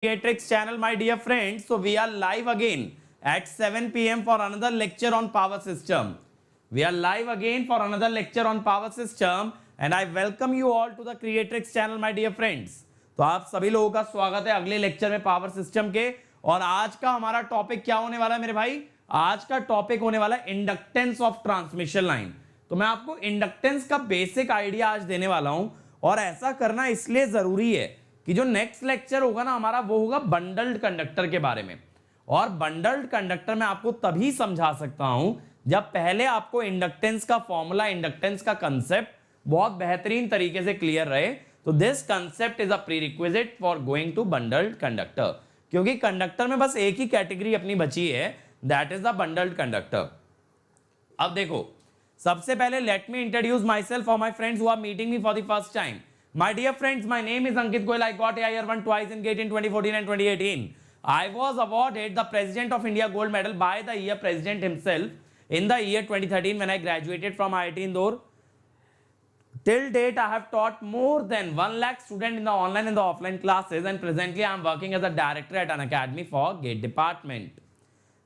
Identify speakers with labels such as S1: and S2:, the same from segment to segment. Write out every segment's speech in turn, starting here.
S1: Creatrix channel, my dear friends. So we are live again at 7 p.m. for another lecture on power system. We are live again for another lecture on power system and I welcome you all to the Creatrix channel, my dear friends. तो आप सभी लोगों का स्वागत है अगले lecture में power system के। और आज का हमारा टॉपिक क्या होने वाला है मेरे भाई? आज का टॉपिक होने वाला है इंडक्टेंस ऑफ ट्रांसमिशन लाइन। तो मैं आपको इंडक्टेंस का बेसिक आइडिया आज देने वाला हूं और ऐसा करना इसलिए जरूरी है कि जो नेक्स्ट लेक्चर होगा ना हमारा वो होगा बंडल्ड कंडक्टर के बारे में। और बंडल्ड कंडक्टर मैं आपको तभी समझा सकता हूं जब पहले आपको इंडक्टेंस का फॉर्मूला, इंडक्टेंस का कंसेप्ट बहुत बेहतरीन तरीके से क्लियर रहे। तो this concept is a prerequisite for going to bundled conductor, क्योंकि कंडक्टर में बस एक ही कैटेगरी अपनी बची है, that is the bundled conductor. अब देखो, सबसे पहले let me introduce myself for my friends who are meeting me for the first time. My dear friends, my name is Ankit Goyal. I got AIR1 twice in GATE in 2014 and 2018. I was awarded the President of India Gold Medal by the year President himself in the year 2013 when I graduated from IIT Indore. Till date, I have taught more than 1 lakh students in the online and the offline classes, and presently I am working as a director at an academy for GATE department.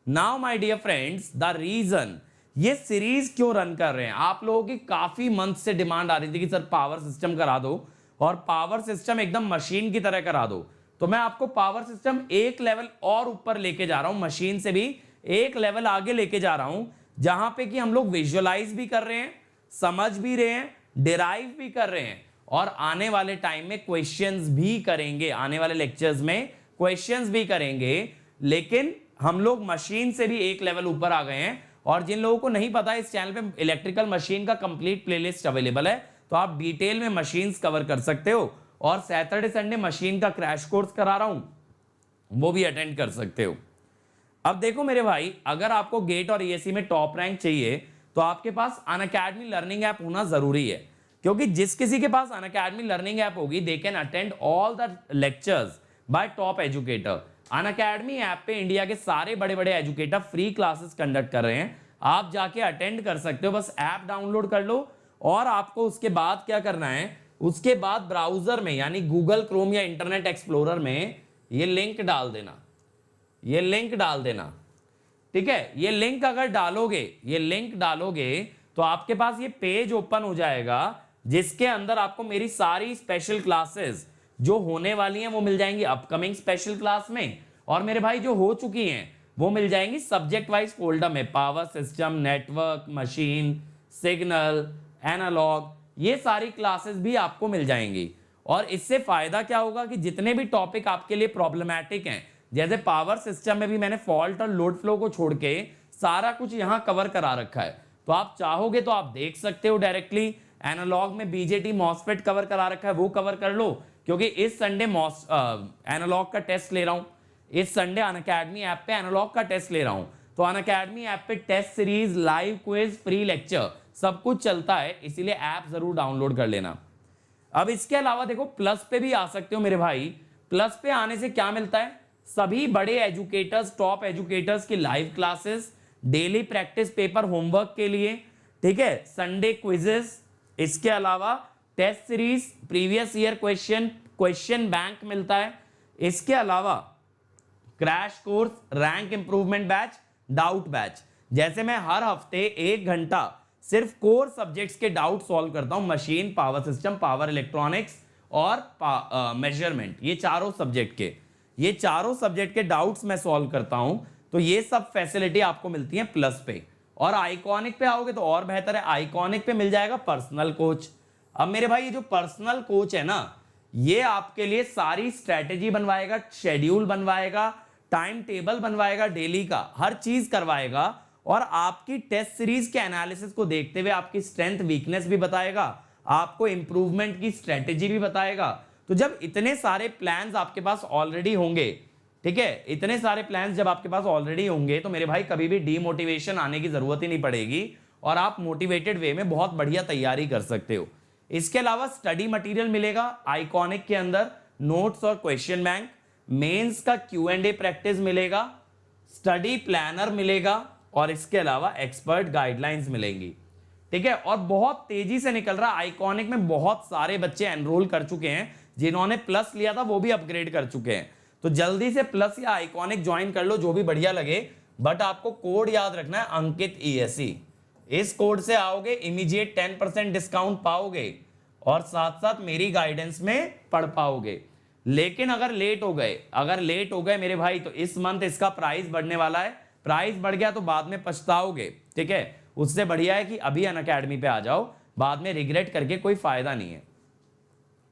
S1: Now, my dear friends, the reason ये series क्यों run कर रहे हैं, आप लोगों की काफी month से डिमांड आ रही थी कि सर पावर सिस्टम करा दो और पावर सिस्टम एकदम मशीन की तरह करा दो। तो मैं आपको पावर सिस्टम एक लेवल और ऊपर लेके जा रहा हूं, मशीन से भी एक लेवल आगे लेके जा रहा हूं, जहां पे कि हम लोग विजुअलाइज भी कर रहे हैं, समझ भी रहे हैं, डिराइव भी कर रहे हैं और आने वाले टाइम में क्वेश्चंस भी करेंगे। आने वाले लेक्चर्स में क्वेश्चंस भी करेंगे, लेकिन हम लोग मशीन से भी एक लेवल ऊपर आ गए हैं। और जिन लोगों को नहीं पता, इस चैनल पे इलेक्ट्रिकल मशीन का कंप्लीट प्लेलिस्ट अवेलेबल है, तो आप डिटेल में मशीन्स कवर कर सकते हो। और सैटरडे संडे मशीन का क्रैश कोर्स करा रहा हूं, वो भी अटेंड कर सकते हो। अब देखो मेरे भाई, अगर आपको गेट और ईएससी में टॉप रैंक चाहिए तो आपके पास अनअकैडमी लर्निंग ऐप होना जरूरी है, क्योंकि जिस किसी के पास अनअकैडमी लर्निंग ऐप होगी they can attend all the lectures bye top educator. Unacademy app पे इंडिया के सारे बड़े बड़े एजुकेटर फ्री क्लासेस कंडक्ट कर रहे हैं, आप जाके अटेंड कर सकते हो। बस ऐप डाउनलोड कर लो और आपको उसके बाद क्या करना है, उसके बाद ब्राउजर में यानी गूगल क्रोम या इंटरनेट एक्सप्लोरर में ये लिंक डाल देना, ये लिंक डाल देना, ठीक है। ये लिंक अगर डालोगे, ये लिंक डालोगे तो आपके पास ये पेज ओपन हो जाएगा जिसके अंदर आपको मेरी सारी स्पेशल क्लासेस जो होने वाली हैं वो मिल जाएंगी अपकमिंग स्पेशल क्लास में, और मेरे भाई जो हो चुकी हैं वो मिल जाएंगी सब्जेक्ट वाइज फोल्डर में। Power system, network, machine, signal, analog, ये सारी क्लासेस भी आपको मिल जाएंगी। और इससे फायदा क्या होगा कि जितने भी टॉपिक आपके लिए प्रॉब्लमैटिक हैं, जैसे पावर सिस्टम में भी मैंने फॉल्ट और लोड फ्लो को छोड़ के सारा कुछ यहां कवर करा रखा है, तो आप चाहोगे तो आप देख सकते हो डायरेक्टली। एनालॉग में बीजेटी मॉसफेट कवर करा रखा है, वो कवर कर लो, क्योंकि इस संडे एनालॉग का टेस्ट ले रहा हूं, इस संडे अनअकैडमी ऐप पे एनालॉग का टेस्ट ले रहा हूं। तो अनअकैडमी ऐप पे test series, live quiz, free lecture सब कुछ चलता है, इसीलिए ऐप जरूर डाउनलोड कर लेना। अब इसके अलावा देखो, प्लस पे भी आ सकते हो मेरे भाई। प्लस पे आने से क्या मिलता है, सभी बड़े एजुकेटर्स, टॉप एजुकेटर्स की live classes, daily practice paper homework के लिए, ठीक है, संडे क्विजेस, इसके अलावा test series, previous year question, question bank मिलता है। इसके अलावा crash course, rank improvement batch, doubt batch. जैसे मैं हर हफ्ते 1 घंटा सिर्फ कोर सब्जेक्ट्स के डाउट सॉल्व करता हूं, machine, power system, power electronics और मेजरमेंट, ये चारों सब्जेक्ट के डाउट्स मैं सॉल्व करता हूं। तो ये सब फैसिलिटी आपको मिलती है प्लस पे। और आइकॉनिक पे आओगे तो और बेहतर है, आइकॉनिक पे मिल जाएगा पर्सनल कोच। अब मेरे भाई ये जो पर्सनल कोच है ना, ये आपके लिए सारी स्ट्रेटेजी बनवाएगा, शेड्यूल बनवाएगा, टाइम टेबल बनवाएगा, डेली का हर चीज करवाएगा, और आपकी टेस्ट सीरीज के एनालिसिस को देखते हुए आपकी स्ट्रेंथ वीकनेस भी बताएगा, आपको इंप्रूवमेंट की स्ट्रेटेजी भी बताएगा। तो जब इतने सारे प्लान्स आपके पास ऑलरेडी होंगे, ठीक है, इतने सारे प्लान्स जब आपके पास ऑलरेडी होंगे तो मेरे भाई कभी भी डीमोटिवेशन आने की जरूरत ही नहीं पड़ेगी और आप मोटिवेटेड वे में बहुत बढ़िया तैयारी कर सकते हो। इसके अलावा स्टडी मटेरियल मिलेगा आइकॉनिक के अंदर, नोट्स और क्वेश्चन बैंक, मेंस का Q&A प्रैक्टिस मिलेगा, स्टडी प्लानर मिलेगा, और इसके अलावा एक्सपर्ट गाइडलाइंस मिलेंगी, ठीक है। और बहुत तेजी से निकल रहा, आइकॉनिक में बहुत सारे बच्चे एनरोल कर चुके हैं, जिन्होंने प्लस लिया था वो भी अपग्रेड कर चुके हैं। तो जल्दी से प्लस या आइकॉनिक ज्वाइन कर लो, जो भी बढ़िया लगे, बट आपको कोड याद रखना है अंकित ESE। इस कोड से आओगे इमीडिएट 10% डिस्काउंट पाओगे और साथ साथ मेरी गाइडेंस में पढ़ पाओगे। लेकिन अगर लेट हो गए मेरे भाई, तो इस मंथ इसका प्राइस बढ़ने वाला है। प्राइस बढ़ गया तो बाद में पछताओगे, ठीक है। उससे बढ़िया है कि अभी अनअकैडमी पे आ जाओ, बाद में रिग्रेट करके कोई फायदा नहीं है,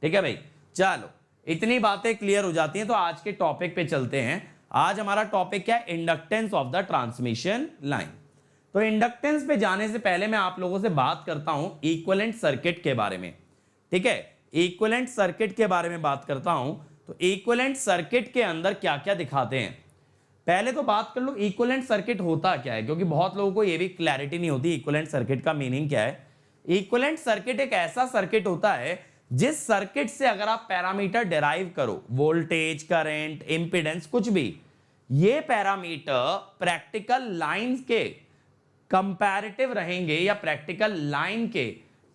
S1: ठीक है भाई। चलो, इतनी बातें क्लियर हो जाती हैं तो आज के टॉपिक पे चलते हैं। आज हमारा टॉपिक क्या है? Inductance of the transmission line. तो इंडक्टेंस पे जाने से पहले मैं आप लोगों से बात करता हूं इक्विवेलेंट सर्किट के बारे में, ठीक है। इक्विवेलेंट सर्किट के बारे में बात करता हूं। तो इक्विवेलेंट सर्किट के अंदर क्या क्या दिखाते हैं, पहले तो बात कर लो इक्विवेलेंट सर्किट होता क्या है, क्योंकि बहुत लोगों को यह भी क्लैरिटी नहीं होती इक्विवेलेंट सर्किट का मीनिंग क्या है। इक्विवेलेंट सर्किट एक ऐसा सर्किट होता है जिस सर्किट से अगर आप पैरामीटर डिराइव करो, वोल्टेज, करंट, इंपीडेंस, कुछ भी, ये पैरामीटर प्रैक्टिकल लाइन के कंपैरेटिव रहेंगे या प्रैक्टिकल लाइन के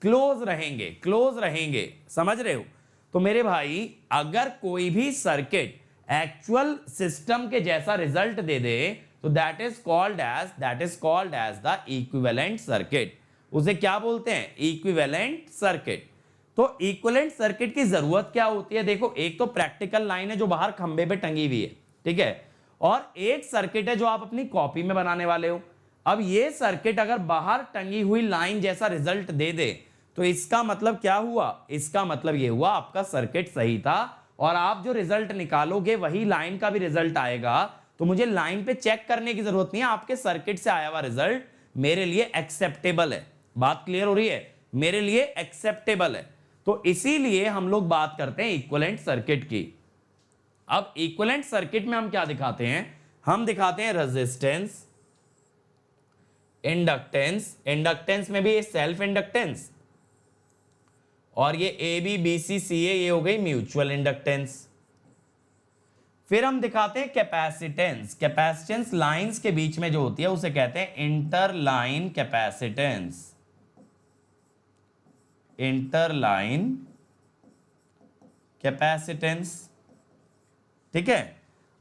S1: क्लोज रहेंगे, समझ रहे हो। तो मेरे भाई अगर कोई भी सर्किट एक्चुअल सिस्टम के जैसा रिजल्ट दे दे तो that is called as the equivalent circuit. उसे क्या बोलते हैं? Equivalent circuit. तो इक्विवेलेंट सर्किट की जरूरत क्या होती है? देखो, एक तो प्रैक्टिकल लाइन है जो बाहर खंबे पे टंगी हुई है, ठीक है, और एक सर्किट है जो आप अपनी कॉपी में बनाने वाले हो। अब ये सर्किट अगर बाहर टंगी हुई लाइन जैसा रिजल्ट दे दे तो इसका मतलब क्या हुआ? इसका मतलब ये हुआ आपका सर्किट सही था और आप जो रिजल्ट निकालोगे वही लाइन का भी रिजल्ट आएगा। तो मुझे लाइन पे चेक करने की जरूरत नहीं है, आपके सर्किट से आया हुआ रिजल्ट मेरे लिए एक्सेप्टेबल है। बात क्लियर हो रही है? मेरे लिए एक्सेप्टेबल है। तो इसीलिए हम लोग बात करते हैं इक्विवेलेंट सर्किट की। अब इक्विवेलेंट सर्किट में हम क्या दिखाते हैं? हम दिखाते हैं रेजिस्टेंस, इंडक्टेंस, इंडक्टेंस में भी सेल्फ इंडक्टेंस, और ये ABBCCA ये हो गई म्यूचुअल इंडक्टेंस। फिर हम दिखाते हैं कैपेसिटेंस। कैपेसिटेंस लाइंस के बीच में जो होती है उसे कहते हैं इंटरलाइन कैपेसिटेंस, इंटरलाइन कैपेसिटेंस, ठीक है।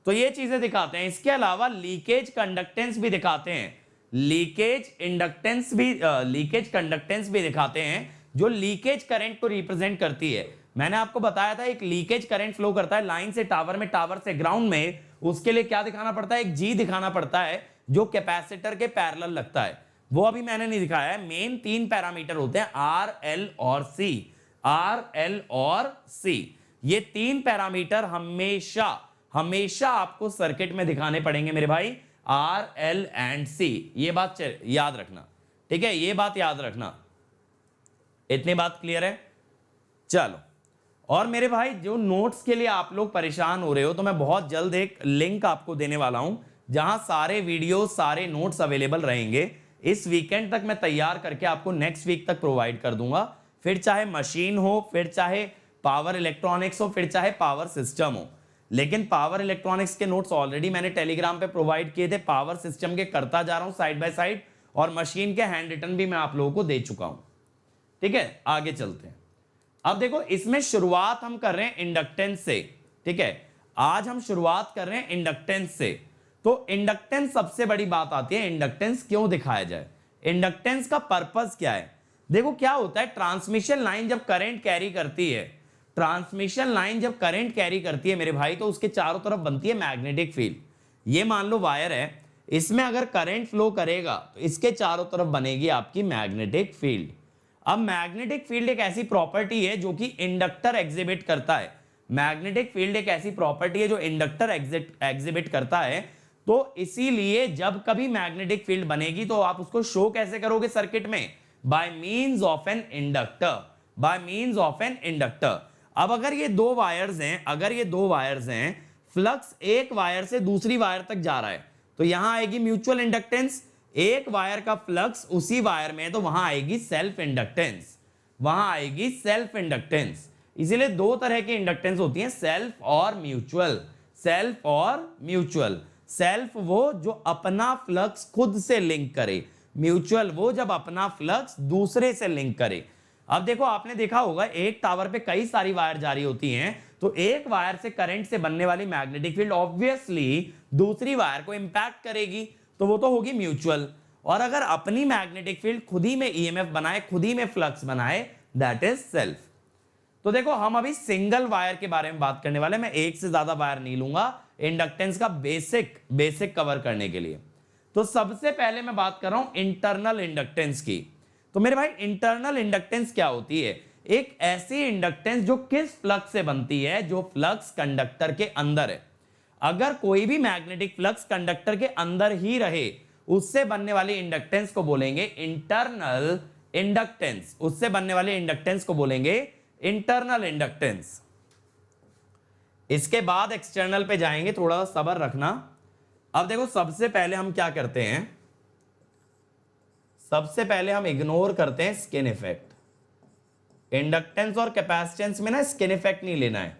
S1: तो ये चीजें दिखाते हैं। इसके अलावा लीकेज कंडक्टेंस भी दिखाते हैं, लीकेज कंडक्टेंस भी दिखाते हैं जो लीकेज करंट को रिप्रेजेंट करती है। मैंने आपको बताया था एक लीकेज करंट फ्लो करता है लाइन से टावर में, टावर से ग्राउंड में, उसके लिए क्या दिखाना पड़ता है? एक G दिखाना पड़ता है जो कैपेसिटर के पैरेलल लगता है। वो अभी मैंने नहीं दिखाया है। मेन 3 पैरामीटर होते हैं R, L और C, R, L और C। ये 3 पैरामीटर हमेशा आपको सर्किट में दिखाने पड़ेंगे मेरे भाई, R, L एंड C। ये बात याद रखना, ठीक है, ये बात याद रखना। इतनी बात क्लियर है? चलो, और मेरे भाई जो नोट्स के लिए आप लोग परेशान हो रहे हो, तो मैं बहुत जल्द एक लिंक आपको देने वाला हूं जहां सारे वीडियो, सारे नोट्स अवेलेबल रहेंगे। इस वीकेंड तक मैं तैयार करके आपको नेक्स्ट वीक तक प्रोवाइड कर दूंगा। फिर चाहे मशीन हो, फिर चाहे पावर इलेक्ट्रॉनिक्स हो, फिर चाहे पावर सिस्टम हो। लेकिन पावर इलेक्ट्रॉनिक्स के नोट्स ऑलरेडी मैंने टेलीग्राम पे प्रोवाइड किए थे, पावर सिस्टम के करता जा रहा हूं साइड बाय साइड, और मशीन के हैंड रिटन भी मैं आप लोगों को दे चुका हूं, ठीक है। आगे चलते हैं। अब देखो, इसमें शुरुआत हम कर रहे हैं इंडक्टेंस से, ठीक है। आज हम शुरुआत कर रहे हैं इंडक्टेंस से। तो इंडक्टेंस सबसे बड़ी बात आती है, इंडक्टेंस क्यों दिखाया जाए, इंडक्टेंस का पर्पस क्या है। देखो क्या होता है, ट्रांसमिशन लाइन जब करंट कैरी करती है, ट्रांसमिशन लाइन जब करंट कैरी करती है मेरे भाई, तो उसके चारों तरफ बनती है मैग्नेटिक फील्ड। ये मान लो वायर है, इसमें अगर करंट फ्लो करेगा तो इसके चारों तरफ बनेगी आपकी मैग्नेटिक फील्ड। अब मैग्नेटिक फील्ड एक ऐसी प्रॉपर्टी है जो कि इंडक्टर एग्जिबिट करता है। मैग्नेटिक फील्ड एक ऐसी प्रॉपर्टी है जो इंडक्टर एग्जिबिट करता है। तो इसीलिए जब कभी मैग्नेटिक फील्ड बनेगी तो आप उसको शो कैसे करोगे सर्किट में? By means of an inductor, by means of an inductor. अब अगर ये दो वायर्स हैं, फ्लक्स एक वायर से दूसरी वायर तक जा रहा है, तो यहां आएगी म्यूचुअल इंडक्टेंस। एक वायर का फ्लक्स उसी वायर में, तो वहां आएगी सेल्फ इंडक्टेंस, वहां आएगी सेल्फ इंडक्टेंस। इसीलिए 2 तरह की इंडक्टेंस होती हैं, सेल्फ और म्यूचुअल, सेल्फ और म्यूचुअल। सेल्फ वो जो अपना फ्लक्स खुद से लिंक करे, म्यूचुअल वो जब अपना फ्लक्स दूसरे से लिंक करे। अब देखो आपने देखा होगा एक टावर पे कई सारी वायर जारी होती हैं, तो एक वायर से करंट से बनने वाली मैग्नेटिक फील्ड ऑब्वियसली दूसरी वायर को इंपैक्ट करेगी, तो वो तो होगी म्यूचुअल। और अगर अपनी मैग्नेटिक फील्ड खुद ही में ईएमएफ बनाए, खुद ही में फ्लक्स बनाए, दैट इज सेल्फ। तो देखो हम अभी सिंगल वायर के बारे में बात करने वाले, मैं एक से ज्यादा वायर नहीं लूंगा इंडक्टेंस का बेसिक कवर करने के लिए। तो सबसे पहले मैं बात कर रहा हूं इंटरनल इंडक्टेंस की। तो मेरे भाई इंटरनल इंडक्टेंस क्या होती है? एक ऐसी इंडक्टेंस जो किस फ्लक्स से बनती है? जो फ्लक्स कंडक्टर के अंदर है। अगर कोई भी मैग्नेटिक फ्लक्स कंडक्टर के अंदर ही रहे, उससे बनने वाली इंडक्टेंस को बोलेंगे इंटरनल इंडक्टेंस। उससे बनने वाले इंडक्टेंस को बोलेंगे इंटरनल इंडक्टेंस। इसके बाद एक्सटर्नल पे जाएंगे, थोड़ा सा सब्र रखना। अब देखो सबसे पहले हम क्या करते हैं, सबसे पहले हम इग्नोर करते हैं स्किन इफेक्ट। इंडक्टेंस और कैपेसिटेंस में ना स्किन इफेक्ट नहीं लेना है।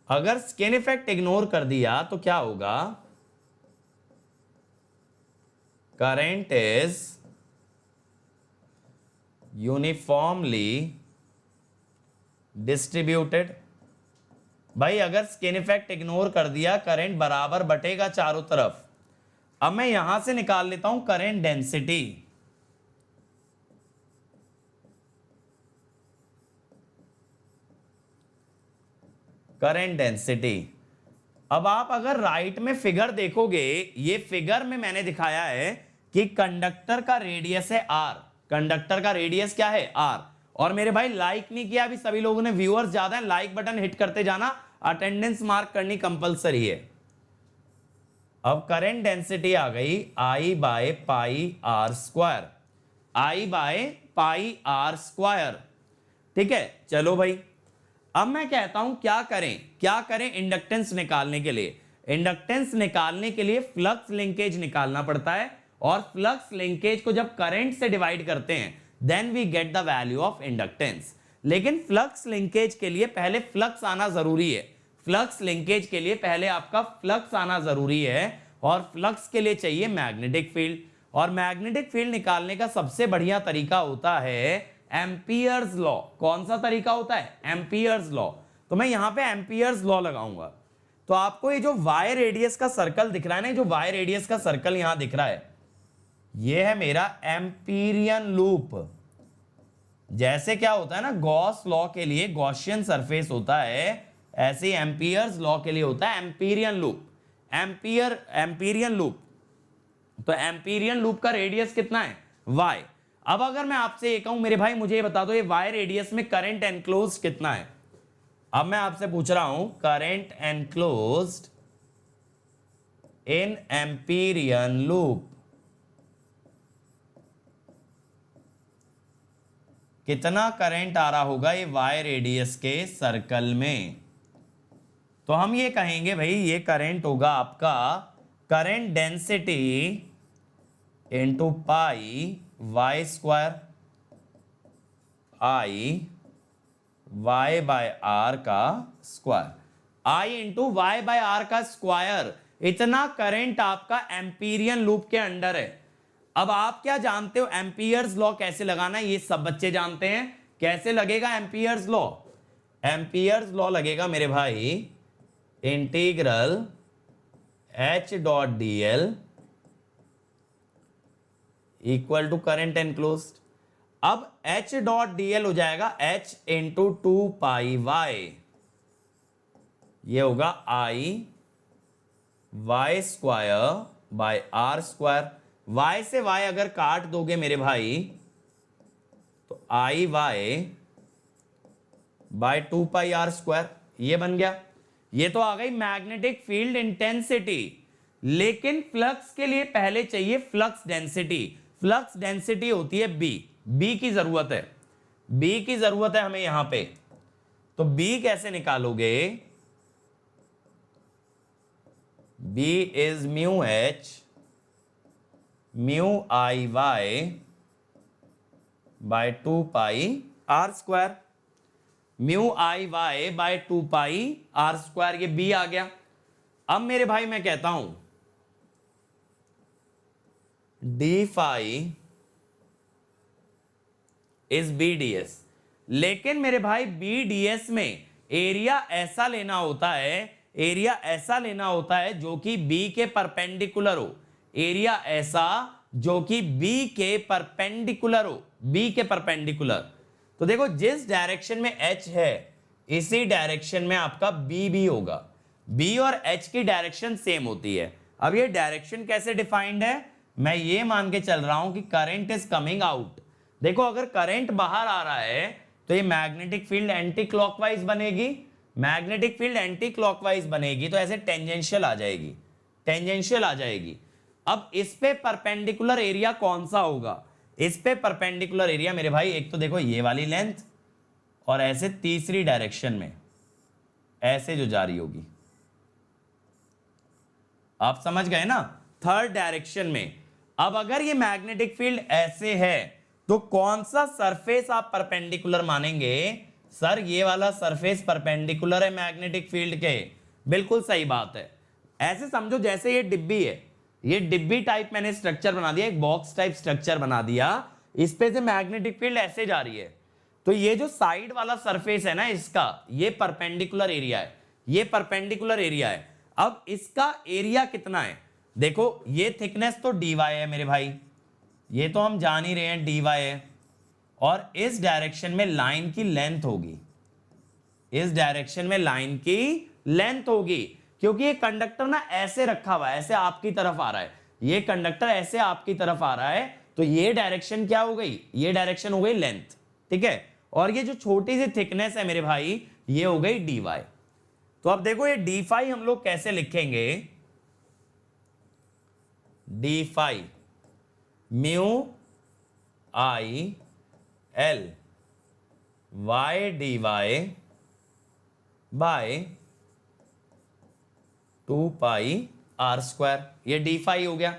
S1: अगर स्किन इफेक्ट इग्नोर कर दिया तो क्या होगा? Current is uniformly distributed. भाई अगर स्किन इफेक्ट इग्नोर कर दिया, करंट बराबर बटेगा चारों तरफ। अब मैं यहां से निकाल लेता हूं करंट डेंसिटी। Current density. अब आप अगर राइट में फिगर देखोगे, ये फिगर में मैंने दिखाया है कि कंडक्टर का रेडियस है r। कंडक्टर का रेडियस क्या है? r। और मेरे भाई लाइक नहीं किया अभी सभी लोगों ने, व्यूअर्स ज्यादा है, लाइक बटन हिट करते जाना, अटेंडेंस मार्क करनी कंपलसरी है। अब करंट डेंसिटी आ गई I by pi R square. I by pi R square. ठीक है, चलो भाई अब मैं कहता हूं क्या करें इंडक्टेंस निकालने के लिए। इंडक्टेंस निकालने के लिए फ्लक्स लिंकेज निकालना पड़ता है, और फ्लक्स लिंकेज को जब करंट से डिवाइड करते हैं then we get the value of inductance. लेकिन फ्लक्स लिंकेज के लिए पहले फ्लक्स आना जरूरी है। फ्लक्स लिंकेज के लिए पहले आपका फ्लक्स आना जरूरी है, और फ्लक्स के लिए चाहिए मैग्नेटिक फील्ड। और मैग्नेटिक फील्ड निकालने का सबसे बढ़िया तरीका होता है एम्पियर्स लॉ। कौन सा तरीका होता है? Ampere's law. तो मैं यहां पे एम्पियर्स लॉ लगाऊंगा। तो आपको ये जो वाई रेडियस का सर्कल दिख रहा है ना, जो वाई रेडियस का सर्कल यहां दिख रहा है, ये है मेरा एम्पीरियन लूप। जैसे क्या होता है ना गॉस लॉ के लिए गॉसियन सरफेस होता है, ऐसे एम्पियर्स लॉ के लिए होता है एम्पीरियन लूप। Amperian loop. तो एम्पीरियन लूप का रेडियस कितना है? y। अब अगर मैं आपसे ये कहूं मेरे भाई मुझे ये बता दो ये y रेडियस में करंट एनक्लोज्ड कितना है। अब मैं आपसे पूछ रहा हूं करंट एनक्लोज्ड इन एम्पीरियन लूप कितना करंट आ रहा होगा ये y रेडियस के सर्कल में। तो हम ये कहेंगे भाई ये करंट होगा आपका current density into pi Y square, I Y by R का square. I into Y by R का स्क्वायर, इतना करंट आपका एम्पीरियन लूप के अंडर है। अब आप क्या जानते हो एम्पियर्स लॉ कैसे लगाना है? ये सब बच्चे जानते हैं। कैसे लगेगा एम्पियर्स लॉ? एम्पियर्स लॉ लगेगा मेरे भाई integral H dot D L equal to current enclosed. अब H डॉट डी एल हो जाएगा H इंटू 2 पाई वाई। ये होगा I Y square by R square. y से y अगर काट दोगे मेरे भाई तो I Y by 2 pi R square, ये बन गया। ये तो आ गई मैग्नेटिक फील्ड इंटेंसिटी। लेकिन फ्लक्स के लिए पहले चाहिए फ्लक्स डेंसिटी। फ्लक्स डेंसिटी होती है बी की जरूरत है, बी की जरूरत है हमें यहां पे। तो बी कैसे निकालोगे? B is mu H mu I Y by 2 pi R square. Mu I Y by 2 pi R square, ये बी आ गया। अब मेरे भाई मैं कहता हूं डी फाई इज BDS। लेकिन मेरे भाई BDS में एरिया ऐसा लेना होता है, एरिया ऐसा लेना होता है जो कि B के परपेंडिकुलर हो, एरिया ऐसा जो कि B के परपेंडिकुलर हो, B के परपेंडिकुलर। तो देखो जिस डायरेक्शन में H है इसी डायरेक्शन में आपका B भी होगा। B और H की डायरेक्शन सेम होती है। अब ये डायरेक्शन कैसे डिफाइंड है, मैं ये मान के चल रहा हूं कि करंट इज कमिंग आउट। देखो अगर करंट बाहर आ रहा है तो ये मैग्नेटिक फील्ड एंटी क्लॉकवाइज बनेगी, मैग्नेटिक फील्ड एंटी क्लॉकवाइज बनेगी तो ऐसे टेंजेंशियल आ जाएगी, टेंजेंशियल आ जाएगी। अब इस पे परपेंडिकुलर एरिया कौन सा होगा, इस पे परपेंडिकुलर एरिया मेरे भाई एक तो देखो ये वाली लेंथ और ऐसे तीसरी डायरेक्शन में ऐसे जो जा रही होगी, आप समझ गए ना, थर्ड डायरेक्शन में। अब अगर ये मैग्नेटिक फील्ड ऐसे है तो कौन सा सरफेस आप परपेंडिकुलर मानेंगे, सर ये वाला सरफेस परपेंडिकुलर है मैग्नेटिक फील्ड के। बिल्कुल सही बात है। ऐसे समझो जैसे ये डिब्बी है, ये डिब्बी टाइप मैंने स्ट्रक्चर बना दिया, एक बॉक्स टाइप स्ट्रक्चर बना दिया, इस पे से मैग्नेटिक फील्ड ऐसे जा रही है तो ये जो साइड वाला सरफेस है ना इसका, ये परपेंडिकुलर एरिया है, ये परपेंडिकुलर एरिया है। अब इसका एरिया कितना है, देखो ये थिकनेस तो dy है मेरे भाई, ये तो हम जान ही रहे हैं dy है, और इस डायरेक्शन में लाइन की लेंथ होगी, इस डायरेक्शन में लाइन की लेंथ होगी, क्योंकि ये कंडक्टर ना ऐसे रखा हुआ है, ऐसे आपकी तरफ आ रहा है, ये कंडक्टर ऐसे आपकी तरफ आ रहा है तो ये डायरेक्शन क्या हो गई, ये डायरेक्शन हो गई लेंथ, ठीक है। और ये जो छोटी सी थिकनेस है मेरे भाई ये हो गई dy। तो अब देखो ये डी फाई हम लोग कैसे लिखेंगे, D phi mu I L Y D Y by 2 pi R square, ये डी फाई हो गया।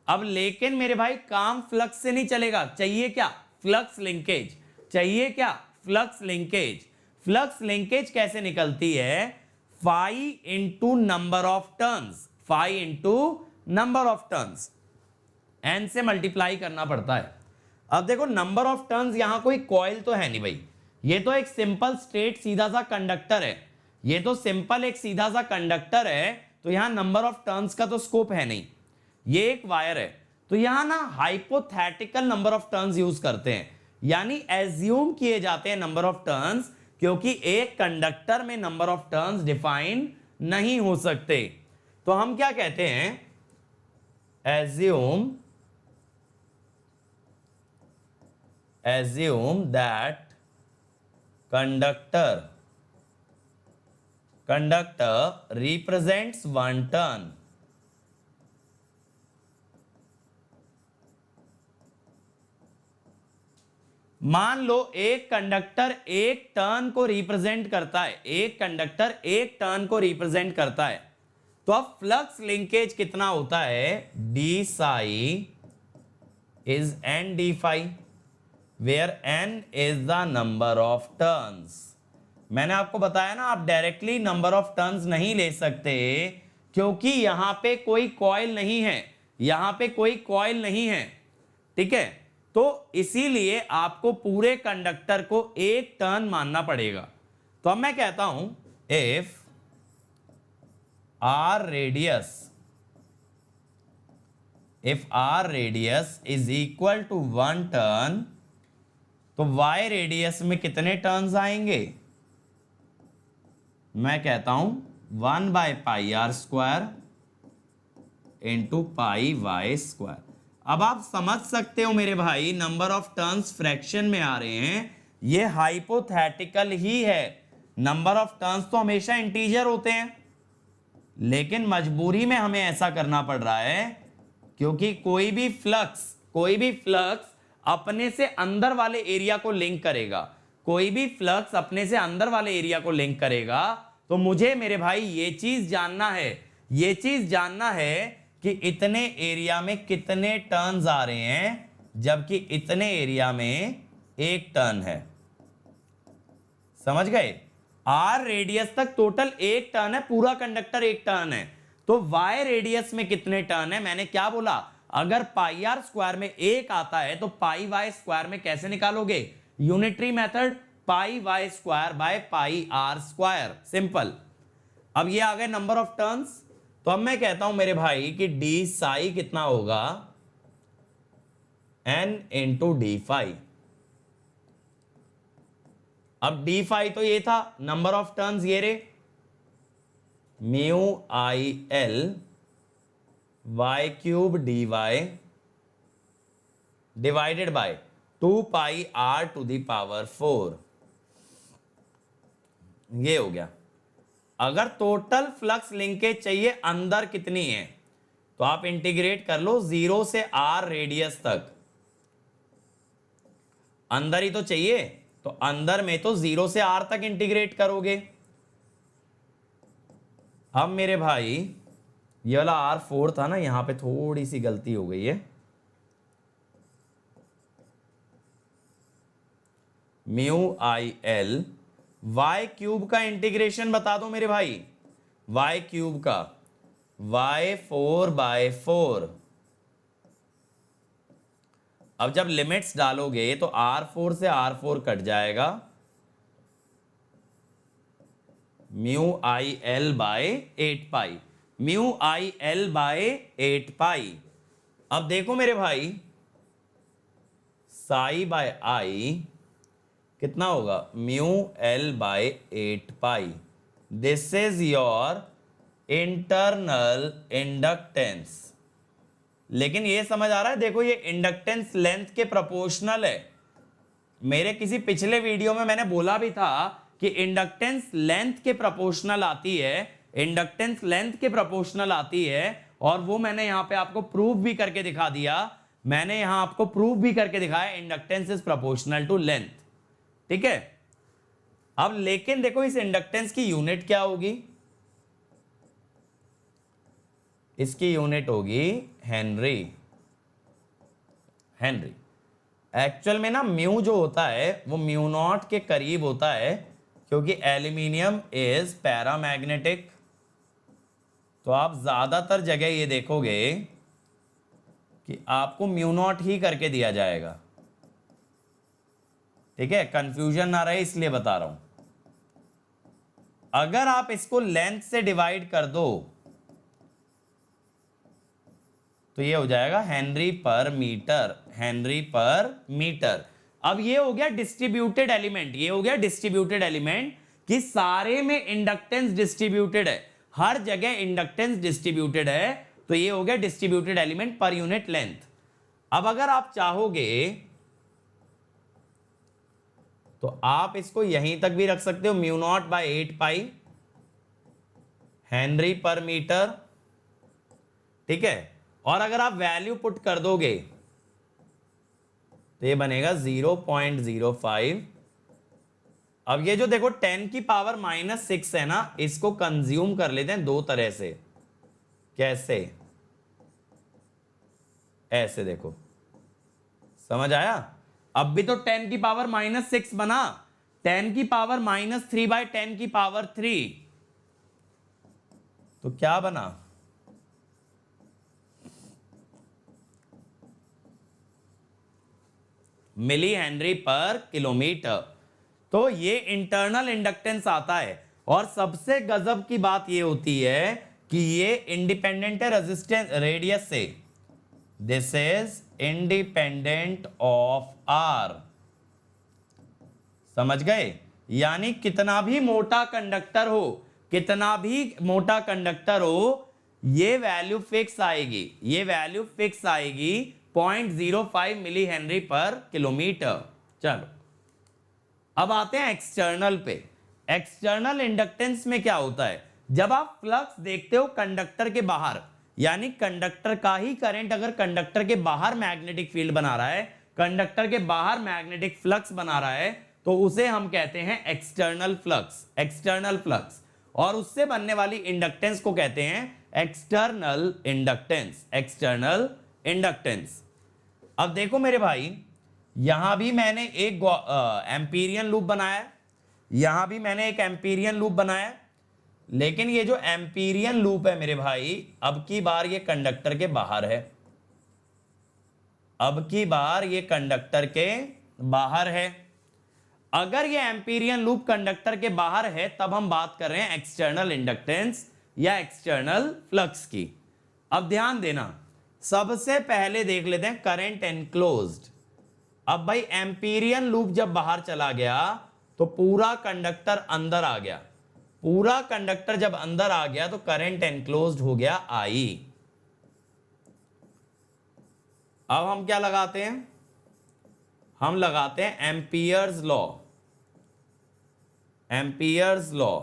S1: अब लेकिन मेरे भाई काम फ्लक्स से नहीं चलेगा, चाहिए क्या, फ्लक्स लिंकेज, चाहिए क्या, फ्लक्स लिंकेज। फ्लक्स लिंकेज कैसे निकलती है, phi into number of turns, phi into number of turns, N से मल्टीप्लाई करना पड़ता है। अब देखो नंबर ऑफ टर्न्स, यहां कोई कॉइल तो है नहीं भाई, ये तो एक सिंपल स्ट्रेट सीधा सा कंडक्टर है, ये तो सिंपल एक सीधा सा कंडक्टर है, तो यहां नंबर ऑफ टर्न्स का तो स्कोप है नहीं। ये एक वायर है तो यहां ना hypothetical number of turns use करते हैं, यानी एज्यूम किए जाते हैं नंबर ऑफ टर्न्स, क्योंकि एक कंडक्टर में नंबर ऑफ टर्न्स डिफाइन नहीं हो सकते। तो हम क्या कहते हैं, assume that conductor represents one turn, मान लो एक कंडक्टर एक टर्न को रिप्रेजेंट करता है, एक कंडक्टर एक टर्न को रिप्रेजेंट करता है, तो अब फ्लक्स लिंकेज कितना होता है, D psi is N D phi, where N is the number of turns. मैंने आपको बताया ना आप डायरेक्टली नंबर ऑफ टर्न्स नहीं ले सकते, क्योंकि यहां पे कोई कॉइल नहीं है, यहां पे कोई कॉइल नहीं है, ठीक है। तो इसीलिए आपको पूरे कंडक्टर को एक टर्न मानना पड़ेगा। तो अब मैं कहता हूं if R radius is equal to 1 turn, तो y रेडियस में कितने टर्न्स आएंगे, मैं कहता हूं 1 by pi R square into pi Y square. अब आप समझ सकते हो मेरे भाई नंबर ऑफ टर्न्स फ्रैक्शन में आ रहे हैं, ये हाइपोथेटिकल ही है, नंबर ऑफ टर्न्स तो हमेशा इंटीजर होते हैं, लेकिन मजबूरी में हमें ऐसा करना पड़ रहा है क्योंकि कोई भी फ्लक्स अपने से अंदर वाले एरिया को लिंक करेगा, कोई भी फ्लक्स अपने से अंदर वाले एरिया को लिंक करेगा। तो मुझे मेरे भाई ये चीज जानना है कि इतने एरिया में कितने टर्न्स आ रहे हैं, जबकि इतने एरिया में एक टर्न है। समझ गए, आर रेडियस तक टोटल एक टर्न है, पूरा कंडक्टर एक टर्न है, तो वाई रेडियस में कितने टर्न है, मैंने क्या बोला, अगर पाई आर स्क्वायर में 1 आता है तो पाई वाई स्क्वायर में कैसे निकालोगे? Unitary method, pi Y square by pi R square, simple. अब ये आ गए नंबर ऑफ टर्न्स। तो अब मैं कहता हूं मेरे भाई कि डी साई कितना होगा? n into D phi. अब डी फाई तो ये था, नंबर ऑफ टर्न्स ये रे, mu I L Y cube D Y divided by 2 pi R to the power 4। ये हो गया। अगर टोटल फ्लक्स लिंकेज चाहिए अंदर कितनी है तो आप इंटीग्रेट कर लो 0 से r रेडियस तक। अंदर ही तो चाहिए, तो अंदर में तो 0 से r तक इंटीग्रेट करोगे। अब मेरे भाई ये वाला R4 था ना, यहां पे थोड़ी सी गलती हो गई है। Mu I L Y cube का इंटीग्रेशन बता दो मेरे भाई, वाई क्यूब का y4/4। अब जब लिमिट्स डालोगे तो R4 से R4 कट जाएगा, mu I L bye 8 pi, mu I L bye 8 पाई। अब देखो मेरे भाई साई बाय आई कितना होगा? Mu L by 8 pi. This is your internal inductance. लेकिन ये समझ आ रहा है, देखो ये इंडक्टेंस लेंथ के प्रोपोर्शनल है। मेरे किसी पिछले वीडियो में मैंने बोला भी था कि इंडक्टेंस लेंथ के प्रोपोर्शनल आती है, इंडक्टेंस लेंथ के प्रोपोर्शनल आती है, और वो मैंने यहां पे आपको प्रूव भी करके दिखा दिया। मैंने यहां आपको प्रूव भी करके दिखाया inductance is proportional to length, ठीक है। अब लेकिन देखो इस इंडक्टेंस की यूनिट क्या होगी? इसकी यूनिट होगी हेनरी। हेनरी एक्चुअल में ना म्यू जो होता है वो म्यू नॉट के करीब होता है, क्योंकि एल्यूमिनियम इज पैरामैग्नेटिक। तो आप ज्यादातर जगह ये देखोगे कि आपको म्यू नॉट ही करके दिया जाएगा, ठीक है। कंफ्यूजन ना रहे इसलिए बता रहा हूं। अगर आप इसको लेंथ से डिवाइड कर दो तो ये हो जाएगा हेनरी पर मीटर, हेनरी पर मीटर। अब ये हो गया डिस्ट्रीब्यूटेड एलिमेंट, ये हो गया डिस्ट्रीब्यूटेड एलिमेंट कि सारे में इंडक्टेंस डिस्ट्रीब्यूटेड है, हर जगह इंडक्टेंस डिस्ट्रीब्यूटेड है। तो ये हो गया distributed element per unit length. अब अगर आप चाहोगे तो आप इसको यहीं तक भी रख सकते हो, म्यू नॉट बाय 8 पाई हेनरी पर मीटर, ठीक है। और अगर आप वैल्यू पुट कर दोगे तो ये बनेगा 0.05। अब ये जो देखो 10 की पावर -6 है ना, इसको कंज्यूम कर लेते हैं दो तरह से। कैसे? ऐसे देखो, समझ आया? अब भी तो 10 की पावर -6 बना, 10 की पावर -3/10 की पावर 3, तो क्या बना? मिली हेनरी पर किलोमीटर। तो ये इंटरनल इंडक्टेंस आता है। और सबसे गजब की बात ये होती है कि ये इंडिपेंडेंट है रेजिस्टेंस रेडियस से। This is independent of R. समझ गए? यानी कितना भी मोटा कंडक्टर हो, कितना भी मोटा कंडक्टर हो, ये वैल्यू फिक्स आएगी, ये वैल्यू फिक्स आएगी 0.05 मिली हेनरी पर किलोमीटर। चलो अब आते हैं एक्सटर्नल पे। एक्सटर्नल इंडक्टेंस में क्या होता है? जब आप फ्लक्स देखते हो कंडक्टर के बाहर, यानी कंडक्टर का ही करंट अगर कंडक्टर के बाहर मैग्नेटिक फील्ड बना रहा है, कंडक्टर के बाहर मैग्नेटिक फ्लक्स बना रहा है, तो उसे हम कहते हैं एक्सटर्नल फ्लक्स, एक्सटर्नल फ्लक्स। और उससे बनने वाली इंडक्टेंस को कहते हैं एक्सटर्नल इंडक्टेंस, एक्सटर्नल इंडक्टेंस। अब देखो मेरे भाई, यहां भी मैंने एक एम्पीरियन लूप बनाया, यहां भी मैंने एक एम्पीरियन लूप बनाया, लेकिन ये जो एम्पीरियन लूप है मेरे भाई, अब की बार ये कंडक्टर के बाहर है। अब की बार ये कंडक्टर के बाहर है। अगर ये एम्पीरियन लूप कंडक्टर के बाहर है तब हम बात कर रहे हैं एक्सटर्नल इंडक्टेंस या एक्सटर्नल फ्लक्स की। अब ध्यान देना, सबसे पहले देख लेते हैं करंट एनक्लोज्ड। अब भाई एम्पीरियन लूप जब बाहर चला गया तो पूरा कंडक्टर अंदर आ गया। पूरा कंडक्टर जब अंदर आ गया तो करंट एनक्लोज्ड हो गया आई। अब हम क्या लगाते हैं, हम लगाते हैं एम्पियर्स लॉ। एम्पियर्स लॉ,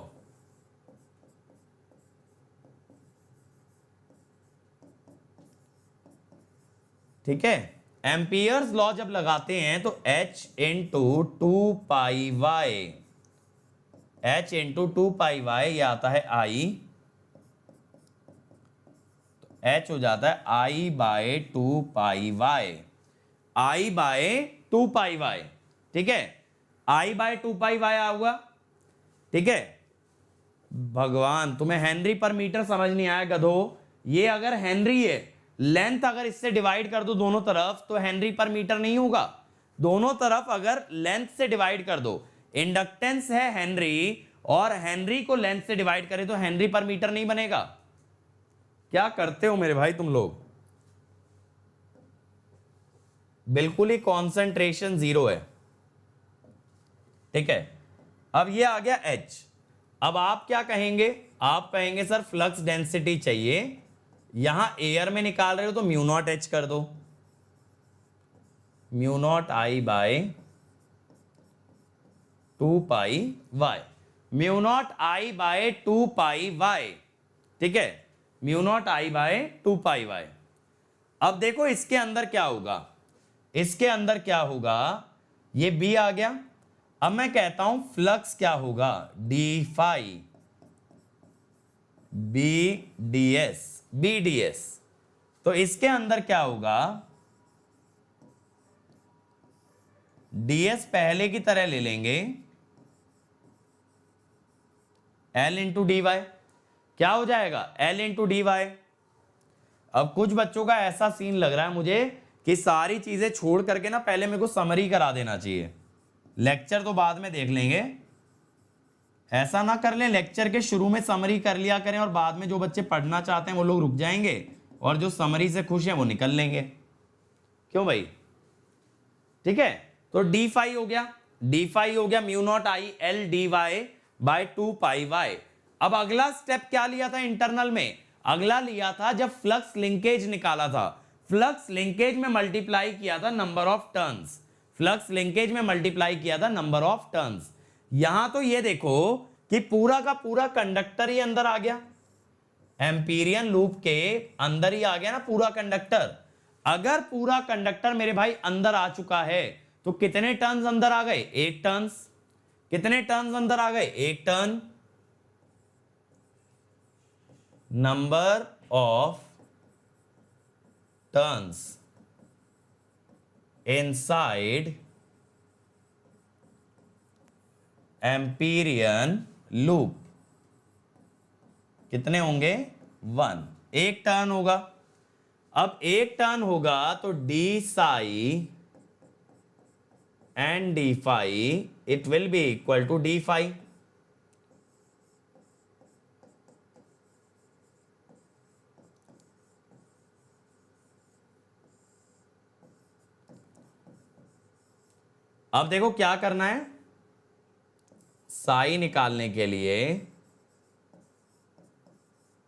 S1: ठीक है। एम्पियर्स लॉ जब लगाते हैं तो H into 2πy, H into 2πy ये आता है I, तो H हो जाता है I by 2πy, I by 2πy, ठीक है। I बाय 2πy आऊगा, ठीक है। भगवान तुम्हें हेनरी पर मीटर समझ नहीं आया गधो। ये अगर हेनरी है, लेंथ अगर इससे डिवाइड कर दो दोनों तरफ तो हेनरी पर मीटर नहीं होगा। दोनों तरफ अगर लेंथ से डिवाइड कर दो, इंडक्टेंस है हेनरी और हेनरी को लेंथ से डिवाइड करें तो हेनरी पर मीटर नहीं बनेगा। क्या करते हो मेरे भाई तुम लोग, बिल्कुल ही कॉन्सेंट्रेशन जीरो है, ठीक है। अब ये आ गया H। अब आप क्या कहेंगे, आप कहेंगे सर फ्लक्स डेंसिटी चाहिए, यहां एयर में निकाल रहे हो तो म्यू नॉट H कर दो, mu naught I by 2πy, mu naught I by 2πy, ठीक है, mu naught I by 2πy। अब देखो इसके अंदर क्या होगा, इसके अंदर क्या होगा, ये B आ गया। अब मैं कहता हूं फ्लक्स क्या होगा, डी फाई BDS। तो इसके अंदर क्या होगा, DS पहले की तरह ले लेंगे, L इंटू डी वाई। क्या हो जाएगा, L इंटू डी वाई। अब कुछ बच्चों का ऐसा सीन लग रहा है मुझे कि सारी चीजें छोड़ करके ना पहले मेरे को समरी करा देना चाहिए, लेक्चर तो बाद में देख लेंगे। ऐसा ना कर लें, लेक्चर के शुरू में समरी कर लिया करें और बाद में जो बच्चे पढ़ना चाहते हैं वो लोग रुक जाएंगे और जो समरी से खुश हैं वो निकल लेंगे। क्यों भाई, ठीक है। तो डी फाई हो गया, डी फाई हो गया mu naught I L D Y by 2πy। अब अगला स्टेप क्या लिया था इंटरनल में, अगला लिया था जब फ्लक्स लिंकेज निकाला था, फ्लक्स लिंकेज में मल्टीप्लाई किया था number of turns, flux linkage में मल्टीप्लाई किया था नंबर ऑफ टर्न्स। यहां तो ये देखो कि पूरा का पूरा कंडक्टर ही अंदर आ गया, एम्पीरियन लूप के अंदर ही आ गया ना पूरा कंडक्टर। अगर पूरा कंडक्टर मेरे भाई अंदर आ चुका है तो कितने टर्न्स अंदर आ गए, एक टर्न्स। कितने टर्न्स अंदर आ गए, एक turn. Number of turns inside Amperian loop कितने होंगे, 1। एक टर्न होगा। अब एक टर्न होगा तो D psi and D phi it will be equal to D phi. अब देखो क्या करना है, साई निकालने के लिए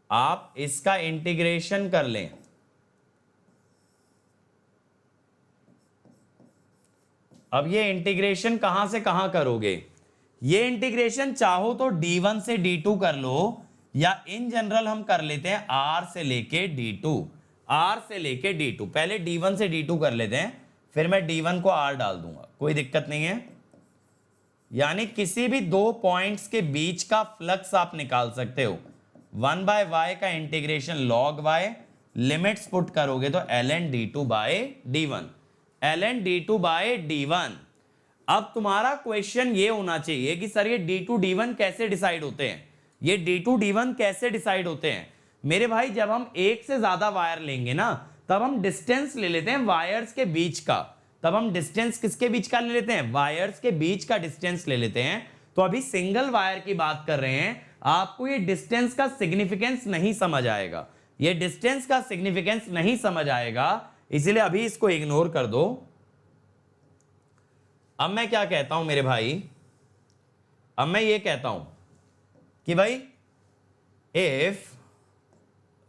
S1: आप इसका इंटीग्रेशन कर लें। अब ये इंटीग्रेशन कहां से कहां करोगे, ये इंटीग्रेशन चाहो तो d1 से d2 कर लो या इन जनरल हम कर लेते हैं r से लेके d2, r से लेके d2। पहले d1 से d2 कर लेते हैं, फिर मैं d1 को r डाल दूंगा, कोई दिक्कत नहीं है। यानी किसी भी दो पॉइंट्स के बीच का फ्लक्स आप निकाल सकते हो। 1/y का integration log y, limits put करोगे तो ln d2 bye d1, ln d2 bye d1। अब तुम्हारा क्वेश्चन ये होना चाहिए कि सर ये d2 d1 कैसे डिसाइड होते हैं, ये d2 d1 कैसे डिसाइड होते हैं। मेरे भाई जब हम एक से ज्यादा वायर लेंगे ना तब हम डिस्टेंस ले लेते हैं वायर्स के बीच का। तब हम डिस्टेंस किसके बीच का ले लेते हैं? वायर्स के बीच का डिस्टेंस ले लेते हैं। तो अभी सिंगल वायर की बात कर रहे हैं, आपको ये डिस्टेंस का सिग्निफिकेंस नहीं समझ आएगा, ये डिस्टेंस का सिग्निफिकेंस नहीं समझ आएगा, इसलिए अभी इसको इग्नोर कर दो। अब मैं क्या कहता हूं मेरे भाई, अब मैं ये कहता हूं कि भाई if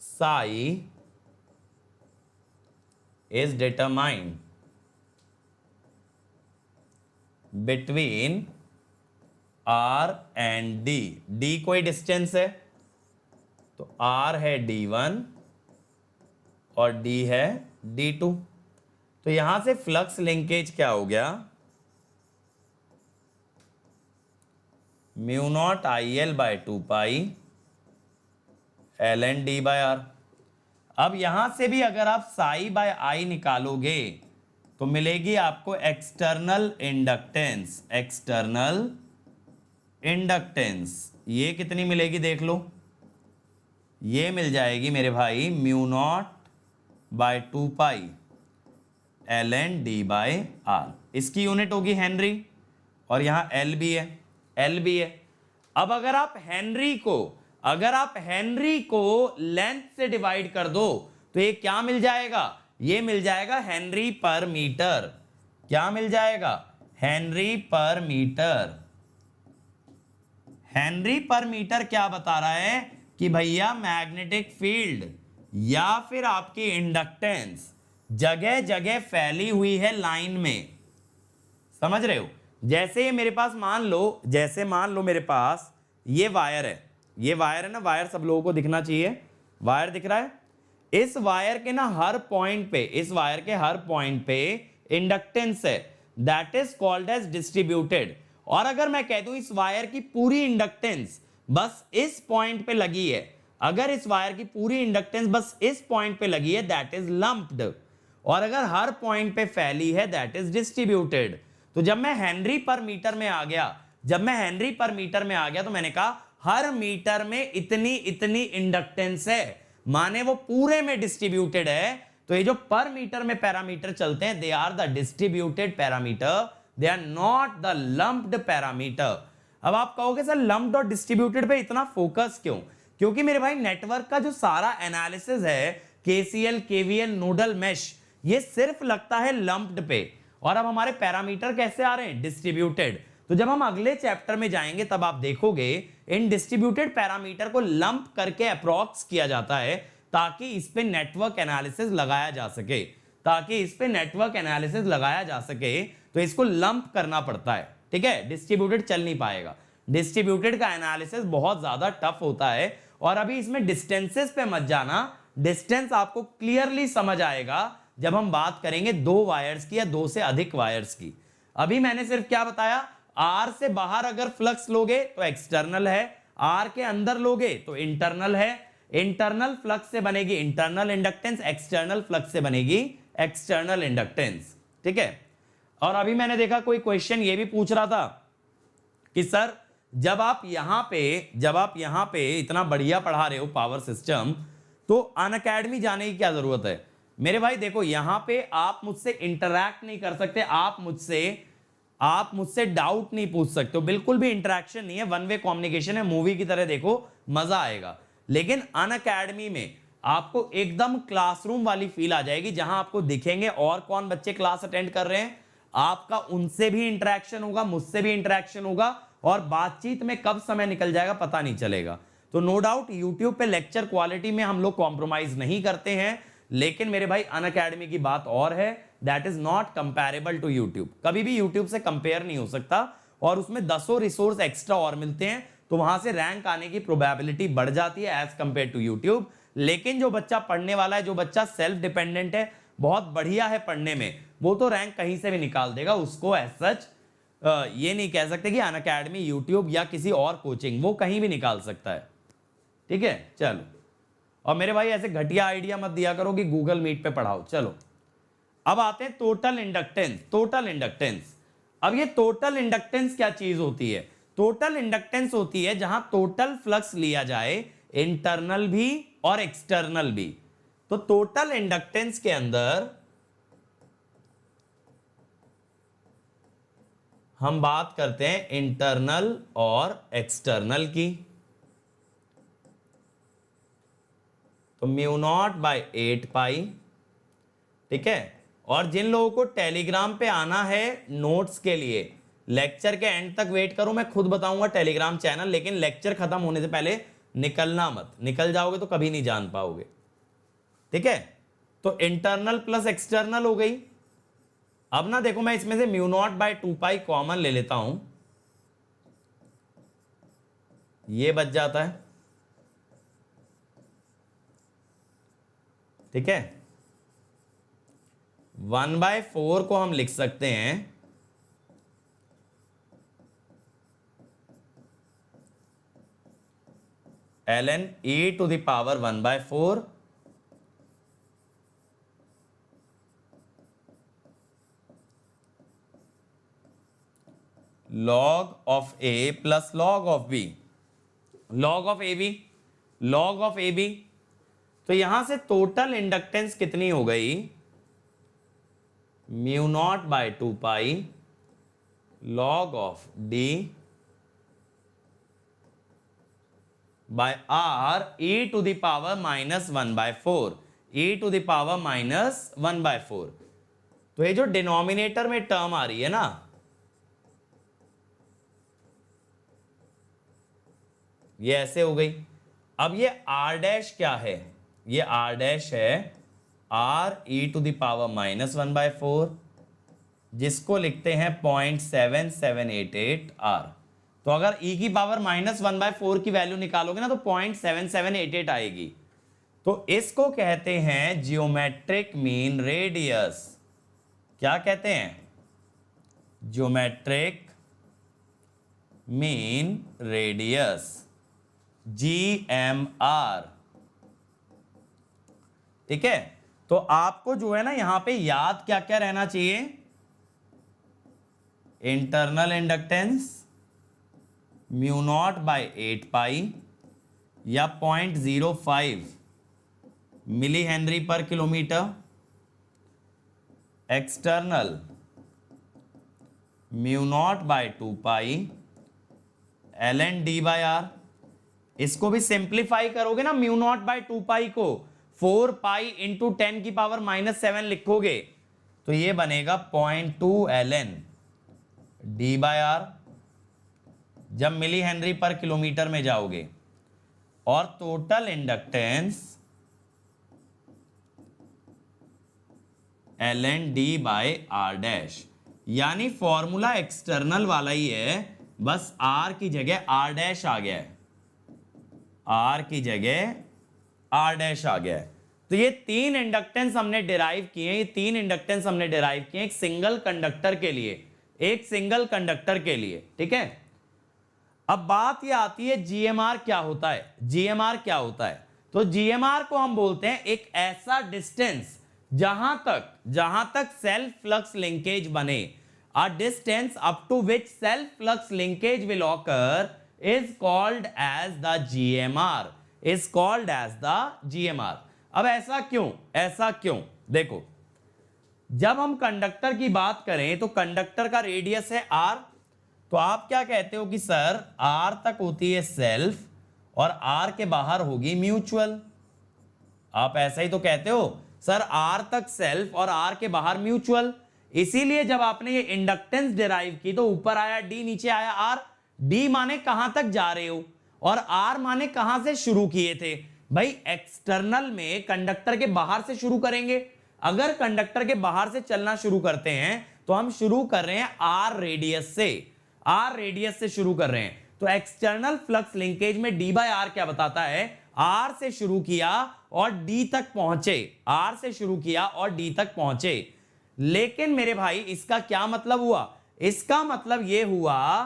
S1: psi is determined between r and d, d कोई डिस्टेंस है तो r है d1 और d है d2, तो यहां से फ्लक्स लिंकेज क्या हो गया? Mu naught I L by 2 pi L N D by R. अब यहां से भी अगर आप साई बाय आई निकालोगे तो मिलेगी आपको एक्सटर्नल इंडक्टेंस। एक्सटर्नल इंडक्टेंस ये कितनी मिलेगी देख लो, ये मिल जाएगी मेरे भाई mu naught by 2 pi L N D by R. इसकी यूनिट होगी हेनरी और यहां एल भी है, एल भी है। अब अगर आप हेनरी को लेंथ से डिवाइड कर दो तो ये क्या मिल जाएगा? ये मिल जाएगा हेनरी पर मीटर। क्या मिल जाएगा? हेनरी पर मीटर। हेनरी पर मीटर क्या बता रहा है कि भैया मैग्नेटिक फील्ड या फिर आपकी इंडक्टेंस जगह जगह फैली हुई है लाइन में। समझ रहे हो? जैसे मेरे पास मान लो मेरे पास ये वायर है, ये वायर है ना, वायर सब लोगों को दिखना चाहिए, वायर दिख रहा है। इस वायर के ना हर पॉइंट पे, इस वायर के हर पॉइंट पे इंडक्टेंस है, that is called as distributed. और अगर मैं कह दूं इस वायर की पूरी इंडक्टेंस बस इस पॉइंट पे लगी है, अगर इस वायर की पूरी इंडक्टेंस बस इस पॉइंट पे लगी है दैट इज लंप्ड, और अगर हर पॉइंट पे फैली है दैट इज डिस्ट्रीब्यूटेड। तो जब मैं हेनरी पर मीटर में आ गया, तो मैंने कहा हर मीटर में इतनी इतनी इंडक्टेंस है, माने वो पूरे में डिस्ट्रीब्यूटेड है। तो ये जो पर मीटर में पैरामीटर चलते हैं they are the distributed parameter, they are not the lumped parameter. अब आप कहोगे सर लंप्ड और डिस्ट्रीब्यूटेड पे इतना फोकस क्यों? क्योंकि मेरे भाई नेटवर्क का जो सारा एनालिसिस है, केसीएल, केवीएल, नोडल मेश, ये सिर्फ लगता है लंप्ड पे, और अब हमारे पैरामीटर कैसे आ रहे हैं? डिस्ट्रीब्यूटेड। तो जब हम अगले चैप्टर में जाएंगे तब आप देखोगे इन डिस्ट्रीब्यूटेड पैरामीटर को लंप करके अप्रॉक्स किया जाता है ताकि इस पे नेटवर्क एनालिसिस लगाया जा सके, तो इसको लंप करना पड़ता है। ठीक है, डिस्ट्रीब्यूटेड चल नहीं पाएगा, डिस्ट्रीब्यूटेड का एनालिसिस बहुत ज्यादा टफ होता है। और अभी इसमें डिस्टेंसेस पे मत जाना, डिस्टेंस आपको क्लियरली समझ आएगा जब हम बात करेंगे 2 वायर्स की या 2 से अधिक वायर्स की। अभी मैंने सिर्फ क्या बताया, आर से बाहर अगर फ्लक्स लोगे तो एक्सटर्नल है, आर के अंदर लोगे तो इंटरनल है। इंटरनल फ्लक्स से बनेगी इंटरनल इंडक्टेंस, एक्सटर्नल फ्लक्स से बनेगी एक्सटर्नल इंडक्टेंस। ठीक है, और अभी मैंने देखा कोई क्वेश्चन ये भी पूछ रहा था कि सर जब आप यहां पे इतना बढ़िया पढ़ा रहे हो पावर सिस्टम, तो अनअकैडमी जाने की क्या जरूरत है? मेरे भाई देखो, यहां पे आप मुझसे इंटरैक्ट नहीं कर सकते, आप मुझसे डाउट नहीं पूछ सकते हो, बिल्कुल भी इंटरेक्शन नहीं है, वन वे कम्युनिकेशन है, मूवी की तरह देखो, मजा आएगा। लेकिन अनअकैडमी में आपको एकदम क्लासरूम वाली फील आ जाएगी, जहां आपको दिखेंगे और कौन बच्चे क्लास अटेंड कर रहे हैं, आपका उनसे भी इंटरेक्शन होगा, मुझसे भी इंटरेक्शन होगा, और बातचीत में कब समय निकल जाएगा पता नहीं चलेगा। तो नो डाउट यूट्यूब पे लेक्चर क्वालिटी में हम लोग कॉम्प्रोमाइज नहीं करते हैं, लेकिन मेरे भाई अनअकैडमी की बात और है, that is not comparable to YouTube. कभी भी यूट्यूब से कंपेयर नहीं हो सकता, और उसमें 10 रिसोर्स एक्स्ट्रा और मिलते हैं, तो वहां से रैंक आने की प्रोबेबिलिटी बढ़ जाती है एज कंपेयर टू यूट्यूब। लेकिन जो बच्चा पढ़ने वाला है, जो बच्चा सेल्फ डिपेंडेंट है, बहुत बढ़िया है पढ़ने में, वो तो रैंक कहीं से भी निकाल देगा। उसको एज सच ये नहीं कह सकते कि अनअकैडमी, यूट्यूब या किसी और कोचिंग, वो कहीं भी निकाल सकता है। ठीक है, चलो। और मेरे भाई ऐसे घटिया आइडिया मत दिया करो कि गूगल मीट पे पढ़ाओ। चलो अब आते हैं टोटल इंडक्टेंस। अब ये टोटल इंडक्टेंस क्या चीज होती है? टोटल इंडक्टेंस होती है जहां टोटल फ्लक्स लिया जाए, इंटरनल भी और एक्सटर्नल भी। तो टोटल इंडक्टेंस के अंदर हम बात करते हैं इंटरनल और एक्सटर्नल की। तो म्यू नॉट बाई 8 पाई, ठीक है। और जिन लोगों को टेलीग्राम पे आना है नोट्स के लिए, लेक्चर के एंड तक वेट करो, मैं खुद बताऊंगा टेलीग्राम चैनल, लेकिन लेक्चर खत्म होने से पहले निकलना मत, निकल जाओगे तो कभी नहीं जान पाओगे, ठीक है। तो इंटरनल प्लस एक्सटर्नल हो गई। अब ना देखो, मैं इसमें से mu naught by 2 pi common ले लेता हूं, ये बच जाता है, ठीक है। 1/4 को हम लिख सकते हैं ln e to the power 1/4 log of a plus log of b, log of ab, log of ab। तो यहां से टोटल इंडक्टेंस कितनी हो गई, mu naught by 2 pi log of d by r e to the power -1/4, e to the power -1/4। तो ये जो denominator में टर्म आ रही है ना, ये ऐसे हो गई। अब ये r डैश क्या है, ये r डैश है r e to the power -1/4, जिसको लिखते हैं 0.7788 r। तो अगर e की पावर -1/4 की वैल्यू निकालोगे ना तो 0.7788 आएगी। तो इसको कहते हैं जियोमेट्रिक मीन रेडियस। क्या कहते हैं, जियोमेट्रिक मीन रेडियस, GMR, ठीक है। तो आपको जो है ना यहां पे याद क्या क्या रहना चाहिए, internal inductance mu naught by 8 पाई या 0.05 मिली henry per kilometre, external mu naught by 2 pi ln d by r। इसको भी सिंप्लीफाई करोगे ना, म्यू नॉट बाई 2 पाई को 4 पाई इंटू 10 की पावर -7 लिखोगे तो ये बनेगा 0.2 ln d बाई r जब मिली हेनरी पर किलोमीटर में जाओगे। और total inductance ln d by r dash, यानी फॉर्मूला एक्सटर्नल वाला ही है, बस r की जगह r डैश आ गया है, r की जगह r डैश आ गया है। तो ये 3 इंडक्टेंस हमने डिराइव किए हैं, ये 3 इंडक्टेंस हमने डिराइव किए एक सिंगल कंडक्टर के लिए, एक सिंगल कंडक्टर के लिए, ठीक है। अब बात ये आती है जीएमआर क्या होता है, जीएमआर क्या होता है। तो जीएमआर को हम बोलते हैं एक ऐसा डिस्टेंस जहां तक सेल्फ फ्लक्स लिंकेज बने, a distance up to which self flux linkage will occur is called as the GMR, is called as the GMR। अब ऐसा क्यों, देखो जब हम कंडक्टर की बात करें तो कंडक्टर का रेडियस है r, तो आप क्या कहते हो कि सर r तक होती है सेल्फ और r के बाहर होगी म्यूचुअल। आप ऐसा ही तो कहते हो, सर r तक सेल्फ और r के बाहर म्यूचुअल। इसीलिए जब आपने ये इंडक्टेंस डिराइव की तो ऊपर आया d, नीचे आया r। d माने कहां तक जा रहे हो और r माने कहां से शुरू किए थे। भाई एक्सटर्नल में कंडक्टर के बाहर से शुरू करेंगे, अगर कंडक्टर के बाहर से चलना शुरू करते हैं तो हम शुरू कर रहे हैं r रेडियस से शुरू कर रहे हैं। तो एक्सटर्नल फ्लक्स लिंकेज में d बाय r क्या बताता है, r से शुरू किया और d तक पहुंचे, r से शुरू किया और d तक पहुंचे। लेकिन मेरे भाई इसका क्या मतलब हुआ, इसका मतलब यह हुआ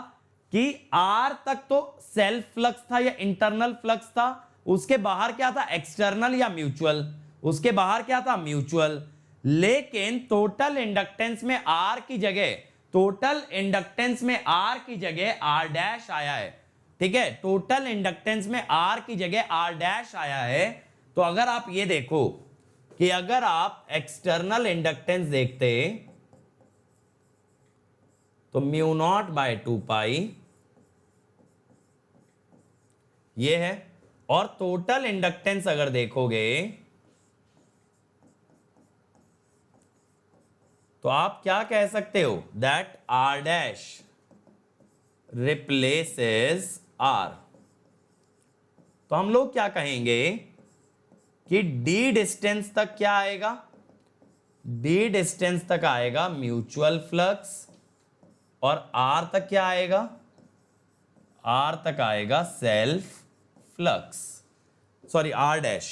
S1: कि r तक तो सेल्फ फ्लक्स था या इंटरनल फ्लक्स था, उसके बाहर क्या था एक्सटर्नल या म्यूचुअल, उसके बाहर क्या था म्यूचुअल। लेकिन टोटल इंडक्टेंस में r की जगह, टोटल इंडक्टेंस में r की जगह r डैश आया है, ठीक है। टोटल इंडक्टेंस में r की जगह r डैश आया है। तो अगर आप ये देखो कि अगर आप एक्सटर्नल इंडक्टेंस देखते तो म्यू नॉट बाय 2 पाई ये है, और टोटल इंडक्टेंस अगर देखोगे तो आप क्या कह सकते हो, that R dash replaces R. तो हम लोग क्या कहेंगे कि डी डिस्टेंस तक क्या आएगा, डी डिस्टेंस तक आएगा म्यूचुअल फ्लक्स, और आर तक क्या आएगा, आर तक आएगा self flux, sorry R dash.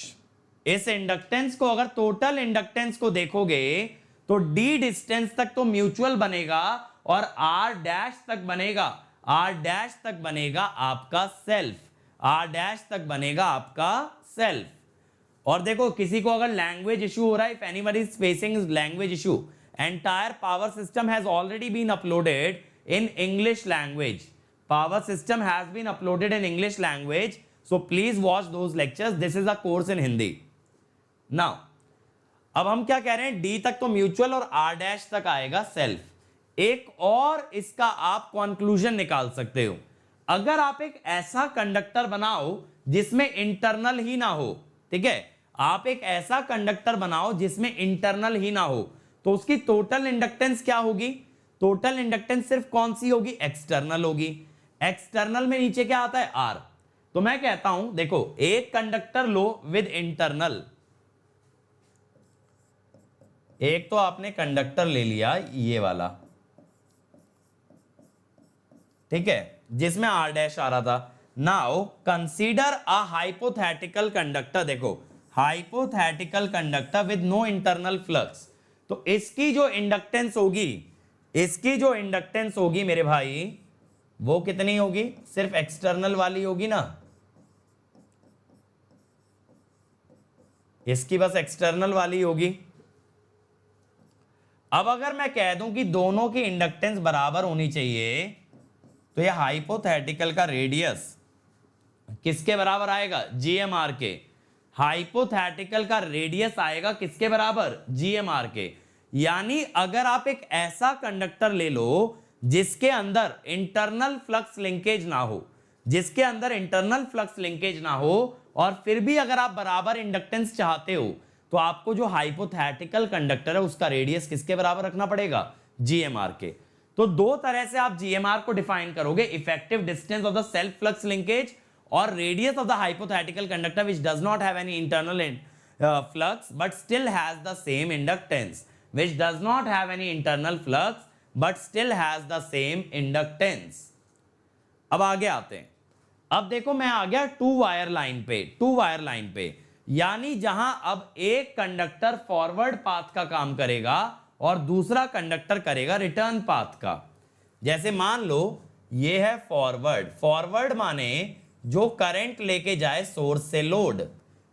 S1: इस इंडक्टेंस को अगर टोटल इंडक्टेंस को देखोगे तो डी डिस्टेंस तक तो म्यूचुअल बनेगा और आर डैश तक बनेगा, आर डैश तक बनेगा आपका सेल्फ, आर डैश तक बनेगा आपका सेल्फ। और देखो किसी को अगर लैंग्वेज इशू हो रहा है, if anybody is facing language issue, entire power system has already been uploaded in English language, power system has been uploaded in English language, so please watch those lectures. This is a course in Hindi. Now अब हम क्या कह रहे हैं, D तक तो mutual और R dash तक आएगा सेल्फ। एक और इसका आप कंक्लूजन निकाल सकते हो, अगर आप एक ऐसा कंडक्टर बनाओ जिसमें इंटरनल ही ना हो, ठीक है, आप एक ऐसा कंडक्टर बनाओ जिसमें इंटरनल ही ना हो, तो उसकी टोटल इंडक्टेंस क्या होगी, टोटल इंडक्टेंस सिर्फ कौन सी होगी, एक्सटर्नल होगी। एक्सटर्नल में नीचे क्या आता है, आर। तो मैं कहता हूं देखो, एक कंडक्टर लो विद इंटरनल, एक तो आपने कंडक्टर ले लिया ये वाला, ठीक है, जिसमें आर डैश आ रहा था। Now consider a hypothetical conductor, देखो hypothetical conductor with no internal flux, तो इसकी जो इंडक्टेंस होगी, इसकी जो इंडक्टेंस होगी मेरे भाई वो कितनी होगी, सिर्फ एक्सटर्नल वाली होगी ना, इसकी बस एक्सटर्नल वाली होगी। अब अगर मैं कह दूं कि दोनों की इंडक्टेंस बराबर होनी चाहिए, तो ये हाइपोथेटिकल का रेडियस किसके बराबर आएगा, जीएमआर के। हाइपोथेटिकल का रेडियस आएगा किसके बराबर, जीएमआर के। यानी अगर आप एक ऐसा कंडक्टर ले लो जिसके अंदर इंटरनल फ्लक्स लिंकेज ना हो, जिसके अंदर इंटरनल फ्लक्स लिंकेज ना हो, और फिर भी अगर आप बराबर इंडक्टेंस चाहते हो, तो आपको जो हाइपोथेटिकल कंडक्टर है उसका रेडियस किसके बराबर रखना पड़ेगा, जीएमआर के। तो दो तरह से आप जीएमआर को डिफाइन करोगे, effective distance of the self flux linkage और radius of the hypothetical conductor which does not have any internal flux but still has the same inductance, which does not have any internal flux but still has the same inductance। अब आगे आते हैं, अब देखो मैं आ गया two wire line पे, यानी जहां अब एक कंडक्टर फॉरवर्ड पाथ का काम करेगा और दूसरा कंडक्टर करेगा रिटर्न पाथ का। जैसे मान लो ये है फॉरवर्ड माने जो करंट लेके जाए सोर्स से लोड,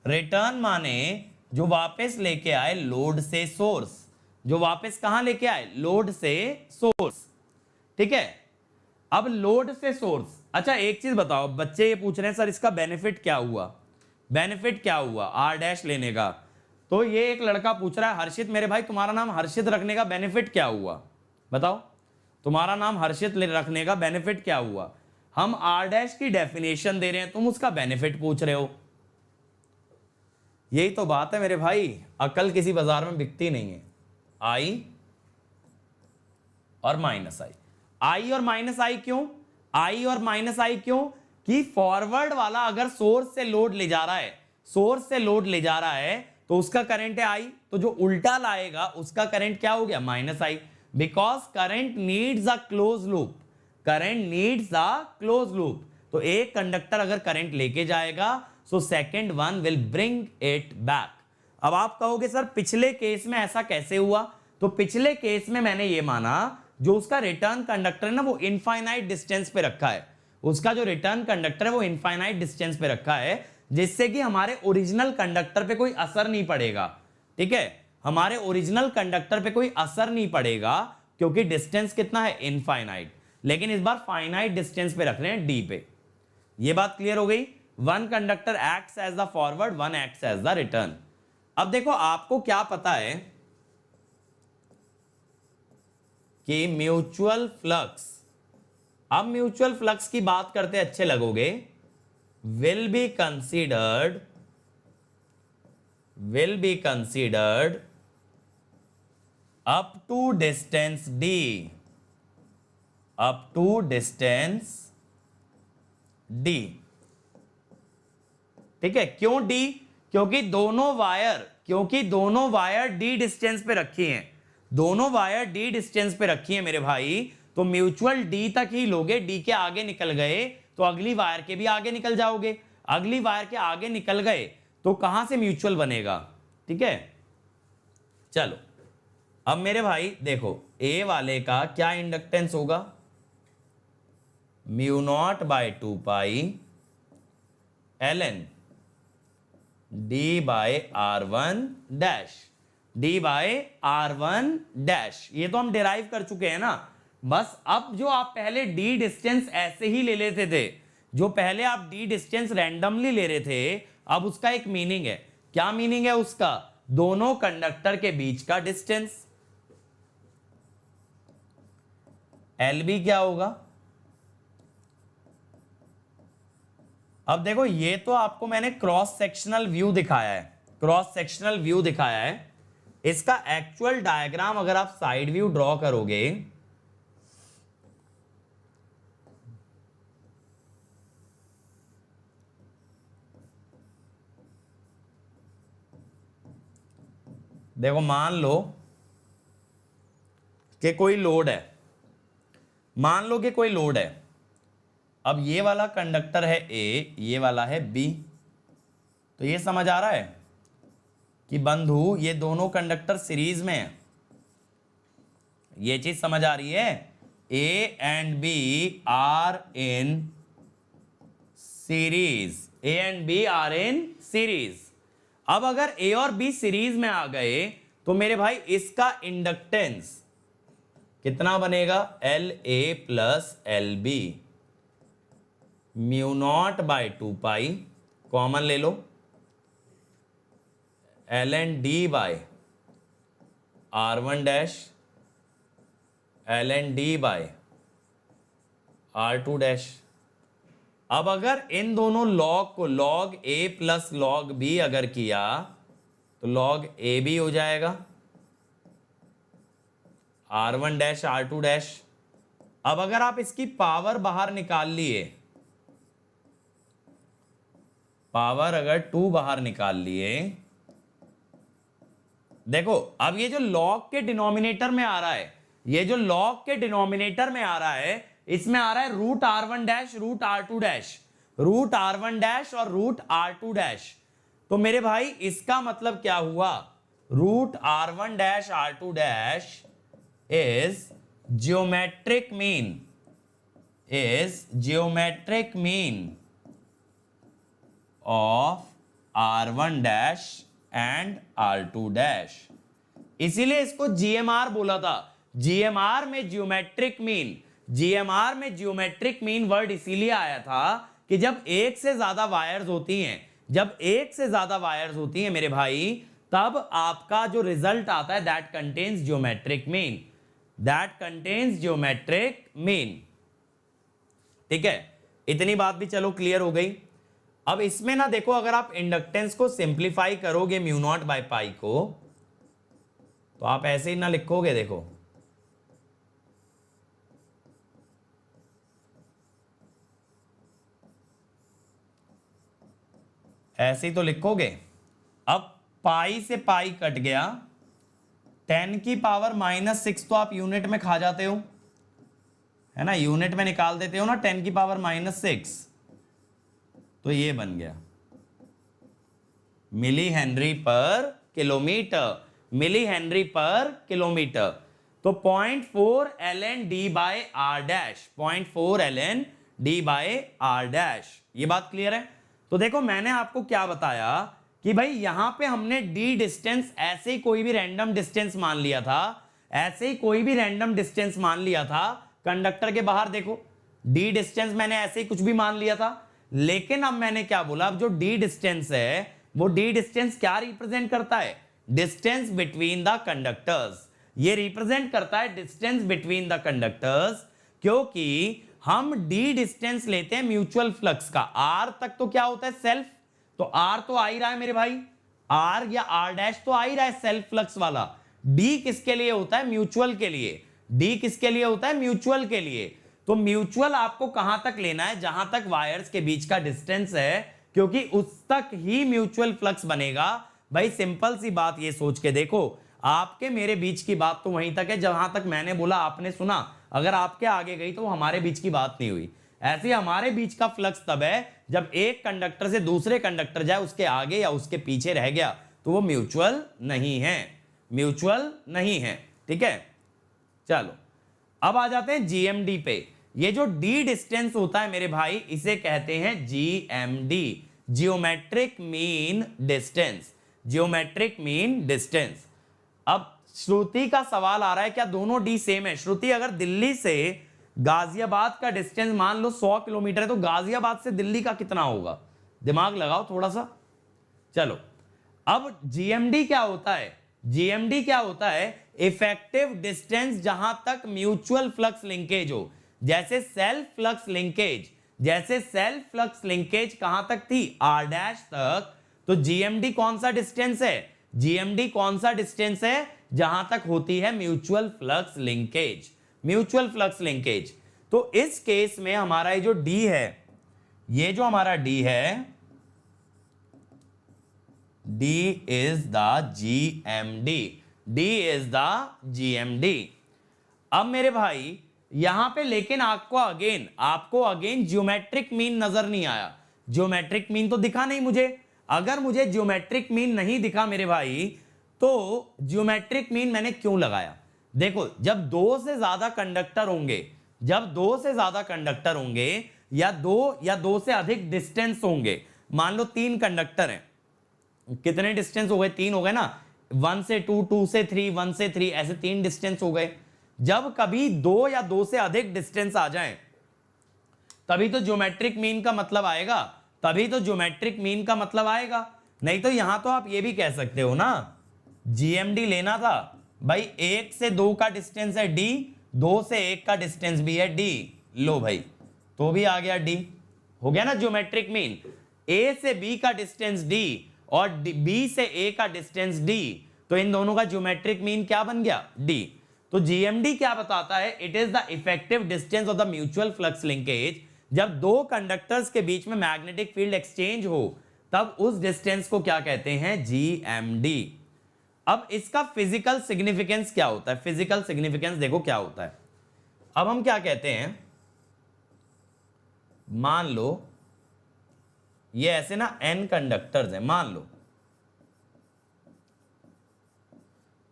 S1: रिटर्न माने जो वापस लेके आए लोड से सोर्स, जो वापस कहां लेके आए, लोड से सोर्स, ठीक है। अब लोड से सोर्स, अच्छा एक चीज बताओ, बच्चे ये पूछ रहे हैं सर इसका बेनिफिट क्या हुआ, बेनिफिट क्या हुआ आर डैश लेने का। तो ये एक लड़का पूछ रहा है, हर्षित मेरे भाई तुम्हारा नाम हर्षित रखने का बेनिफिट क्या हुआ, बताओ तुम्हारा नाम हर्षित रखने का बेनिफिट क्या हुआ। हम आर डैश की डेफिनेशन दे रहे हैं, तुम उसका बेनिफिट पूछ रहे हो। यही तो बात है मेरे भाई, अकल किसी बाजार में बिकती नहीं है। आई और माइनस आई, आई और माइनस आई क्यों, आई और माइनस आई क्यों, कि फॉरवर्ड वाला अगर सोर्स से लोड ले जा रहा है, सोर्स से लोड ले जा रहा है तो उसका करंट है आई, तो जो उल्टा लाएगा उसका करंट क्या हो गया, minus I, because current needs a close loop, current needs a close loop. तो एक कंडक्टर अगर करंट लेके जाएगा so second one will bring it back. अब आप कहोगे सर पिछले केस में ऐसा कैसे हुआ, तो पिछले केस में मैंने ये माना जो उसका रिटर्न कंडक्टर है ना वो इनफाइनाइट डिस्टेंस पे रखा है, उसका जो रिटर्न कंडक्टर है वो इनफाइनाइट डिस्टेंस पे रखा है, जिससे कि हमारे ओरिजिनल कंडक्टर पे कोई असर नहीं पड़ेगा, ठीक है, हमारे ओरिजिनल कंडक्टर पे कोई असर नहीं पड़ेगा क्योंकि डिस्टेंस कितना है, इनफाइनाइट। लेकिन इस बार फाइनाइट डिस्टेंस पे रख रहे हैं डी पे। ये बात क्लियर हो गई। One conductor acts as the forward, one acts as the return. अब देखो आपको क्या पता है कि म्यूचुअल फ्लक्स, अब म्यूचुअल फ्लक्स की बात करते अच्छे लगोगे, will be considered up to distance d, up to distance d। ठीक है, क्यों d? क्योंकि दोनों वायर d डिस्टेंस पे रखी हैं, दोनों वायर d डिस्टेंस पे रखी हैं मेरे भाई, तो म्यूचुअल d तक ही लोगे, d के आगे निकल गए तो अगली वायर के भी आगे निकल जाओगे, अगली वायर के आगे निकल गए तो कहां से म्यूचुअल बनेगा? ठीक है, चलो अब मेरे भाई देखो A वाले का क्या इंडक्टेंस होगा? Mu naught by 2 pi ln d by r1 dash, d by r1 dash. ये तो हम डिराइव कर चुके हैं ना। बस अब जो आप पहले d डिस्टेंस ऐसे ही ले लेते थे, जो पहले आप d डिस्टेंस रैंडमली ले रहे थे, अब उसका एक मीनिंग है। क्या मीनिंग है उसका? दोनों कंडक्टर के बीच का डिस्टेंस। LB क्या होगा? अब देखो ये तो आपको मैंने क्रॉस सेक्शनल व्यू दिखाया है, क्रॉस सेक्शनल व्यू दिखाया है। इसका एक्चुअल डायग्राम अगर आप साइड व्यू ड्रॉ करोगे, देखो मान लो कि कोई लोड है, मान लो कि कोई लोड है। अब ये वाला कंडक्टर है A, ये वाला है B। तो ये समझ आ रहा है कि बंधु ये दोनों कंडक्टर सीरीज में है। ये चीज समझ आ रही है? A and B are in series, A and B are in series। अब अगर A और B सीरीज में आ गए तो मेरे भाई इसका इंडक्टेंस कितना बनेगा? LA plus LB, mu naught by 2 pi, common ले लो, ln d by r1 dash, ln d by r2 dash. अब अगर इन दोनों लॉग को log a plus log b अगर किया तो log a भी हो जाएगा, r1 डैश r2 डैश। अब अगर आप इसकी पावर बाहर निकाल लिए, पावर अगर 2 बाहर निकाल लिए, देखो अब ये जो log के डिनोमिनेटर में आ रहा है, ये जो log के डिनोमिनेटर में आ रहा है, इसमें आ रहा है root r1 dash, root r2 dash, root r1 dash और रूट r2 डैश। तो मेरे भाई इसका मतलब क्या हुआ? Root r1 dash r2 dash is geometric mean, is geometric mean of r1 dash and r2 dash. इसीलिए इसको GMR बोला था। GMR में ज्योमेट्रिक मीन, GMR में ज्योमेट्रिक मीन वर्ड इसीलिए आया था कि जब एक से ज्यादा वायर्स होती हैं, जब एक से ज्यादा वायर्स होती हैं मेरे भाई, तब आपका जो रिजल्ट आता है that contains geometric mean, that contains geometric mean. ठीक है, इतनी बात भी चलो क्लियर हो गई। अब इसमें ना देखो, अगर आप इंडक्टेंस को सिंप्लीफाई करोगे म्यू नॉट बाय पाई को, तो आप ऐसे ही ना लिखोगे, देखो ऐसे ही तो लिखोगे। अब पाई से पाई कट गया, 10 की पावर -6 तो आप यूनिट में खा जाते हो, है ना, यूनिट में निकाल देते हो ना 10 की पावर -6, तो ये बन गया milli henry per kilometre, milli henry per kilometre. तो 0.4 ln d by r dash, 0.4 ln d by r dash. ये बात क्लियर है? तो देखो मैंने आपको क्या बताया कि भाई यहां पे हमने d डिस्टेंस ऐसे ही कोई भी रैंडम डिस्टेंस मान लिया था, ऐसे ही कोई भी रैंडम डिस्टेंस मान लिया था कंडक्टर के बाहर। देखो d डिस्टेंस मैंने ऐसे ही कुछ भी मान लिया था, लेकिन अब मैंने क्या बोला, अब जो d डिस्टेंस है वो डी डिस्टेंस क्या रिप्रेजेंट करता है? Distance between the conductors. ये रिप्रेजेंट करता है डिस्टेंस बिटवीन द कंडक्टर्स, क्योंकि हम डी डिस्टेंस लेते हैं म्यूचुअल फ्लक्स का। आर तक तो क्या होता है? सेल्फ। तो आर तो आ ही रहा है मेरे भाई, आर या आर डैश तो आ ही रहा है सेल्फ फ्लक्स वाला। डी किसके लिए होता है? म्यूचुअल के लिए। डी किसके लिए होता है? म्यूचुअल के लिए। तो म्यूचुअल आपको कहां तक लेना है? जहां तक वायर्स के बीच का डिस्टेंस है, क्योंकि उस तक ही म्यूचुअल फ्लक्स बनेगा। भाई सिंपल सी बात ये सोच के देखो, आपके मेरे बीच की बात तो वहीं तक है जहां तक मैंने बोला आपने सुना। अगर आपके आगे गई तो हमारे बीच की बात नहीं हुई। ऐसे हमारे बीच का फ्लक्स तब है जब एक कंडक्टर से दूसरे कंडक्टर जाए, उसके आगे या उसके पीछे रह गया तो वो म्यूचुअल नहीं है, म्यूचुअल नहीं है। ठीक है, चलो अब आ जाते हैं जीएमडी पे। ये जो डी डिस्टेंस होता है मेरे भाई, इसे कहते हैं GMD, geometric mean distance. Geometric mean distance. अब श्रुति का सवाल आ रहा है, क्या दोनों डी सेम है? श्रुति, अगर दिल्ली से गाजियाबाद का डिस्टेंस मान लो 100 किलोमीटर है, तो गाजियाबाद से दिल्ली का कितना होगा? दिमाग लगाओ थोड़ा सा। चलो, अब जीएमडी क्या होता है? जीएमडी क्या होता है? इफेक्टिव डिस्टेंस जहां तक म्यूचुअल फ्लक्स लिंकेज हो। जैसे सेल्फ फ्लक्स लिंकेज, जैसे सेल्फ फ्लक्स लिंकेज कहां तक थी? आर डैश तक। तो जीएमडी कौन सा डिस्टेंस है? जीएमडी कौन सा डिस्टेंस है? जहां तक होती है mutual flux linkage, mutual flux linkage. तो इस केस में हमारा ये जो डी है, ये जो हमारा डी है, D is the GMD, D is the GMD. अब मेरे भाई यहां पे लेकिन आपको अगेन ज्योमेट्रिक मीन नजर नहीं आया। ज्योमेट्रिक मीन तो दिखा नहीं मुझे। अगर मुझे ज्योमेट्रिक मीन नहीं दिखा मेरे भाई, तो ज्योमेट्रिक मीन मैंने क्यों लगाया? देखो, जब दो से ज्यादा कंडक्टर होंगे, जब दो से ज्यादा कंडक्टर होंगे या दो से अधिक डिस्टेंस होंगे, मान लो 3 कंडक्टर हैं, कितने डिस्टेंस हो गए? 3 हो गए ना। 1 से 2, 2 से 3, 1 से 3, ऐसे 3 डिस्टेंस हो गए। जब कभी 2 या 2 से अधिक डिस्टेंस आ जाएं, तभी तो ज्योमेट्रिक मीन का मतलब आएगा, तभी तो ज्योमेट्रिक मीन का मतलब आएगा। नहीं तो यहां तो आप ये भी कह सकते हो ना, जीएमडी लेना था भाई, 1 से 2 का डिस्टेंस है डी, 2 से 1 का डिस्टेंस भी है डी। लो भाई, तो भी आ गया डी, हो गया ना ज्योमेट्रिक मीन। ए से बी का डिस्टेंस डी और बी से ए का डिस्टेंस डी, तो इन दोनों का ज्योमेट्रिक मीन क्या बन गया? डी। तो जीएमडी क्या बताता है? It is the effective distance of the mutual flux linkage. जब दो कंडक्टर्स के बीच में मैग्नेटिक फील्ड एक्सचेंज हो, तब उस डिस्टेंस को क्या कहते हैं? जीएमडी। अब इसका फिजिकल सिग्निफिकेंस क्या होता है? फिजिकल सिग्निफिकेंस देखो क्या होता है। अब हम क्या कहते हैं, मान लो ये ऐसे ना n कंडक्टर्स हैं, मान लो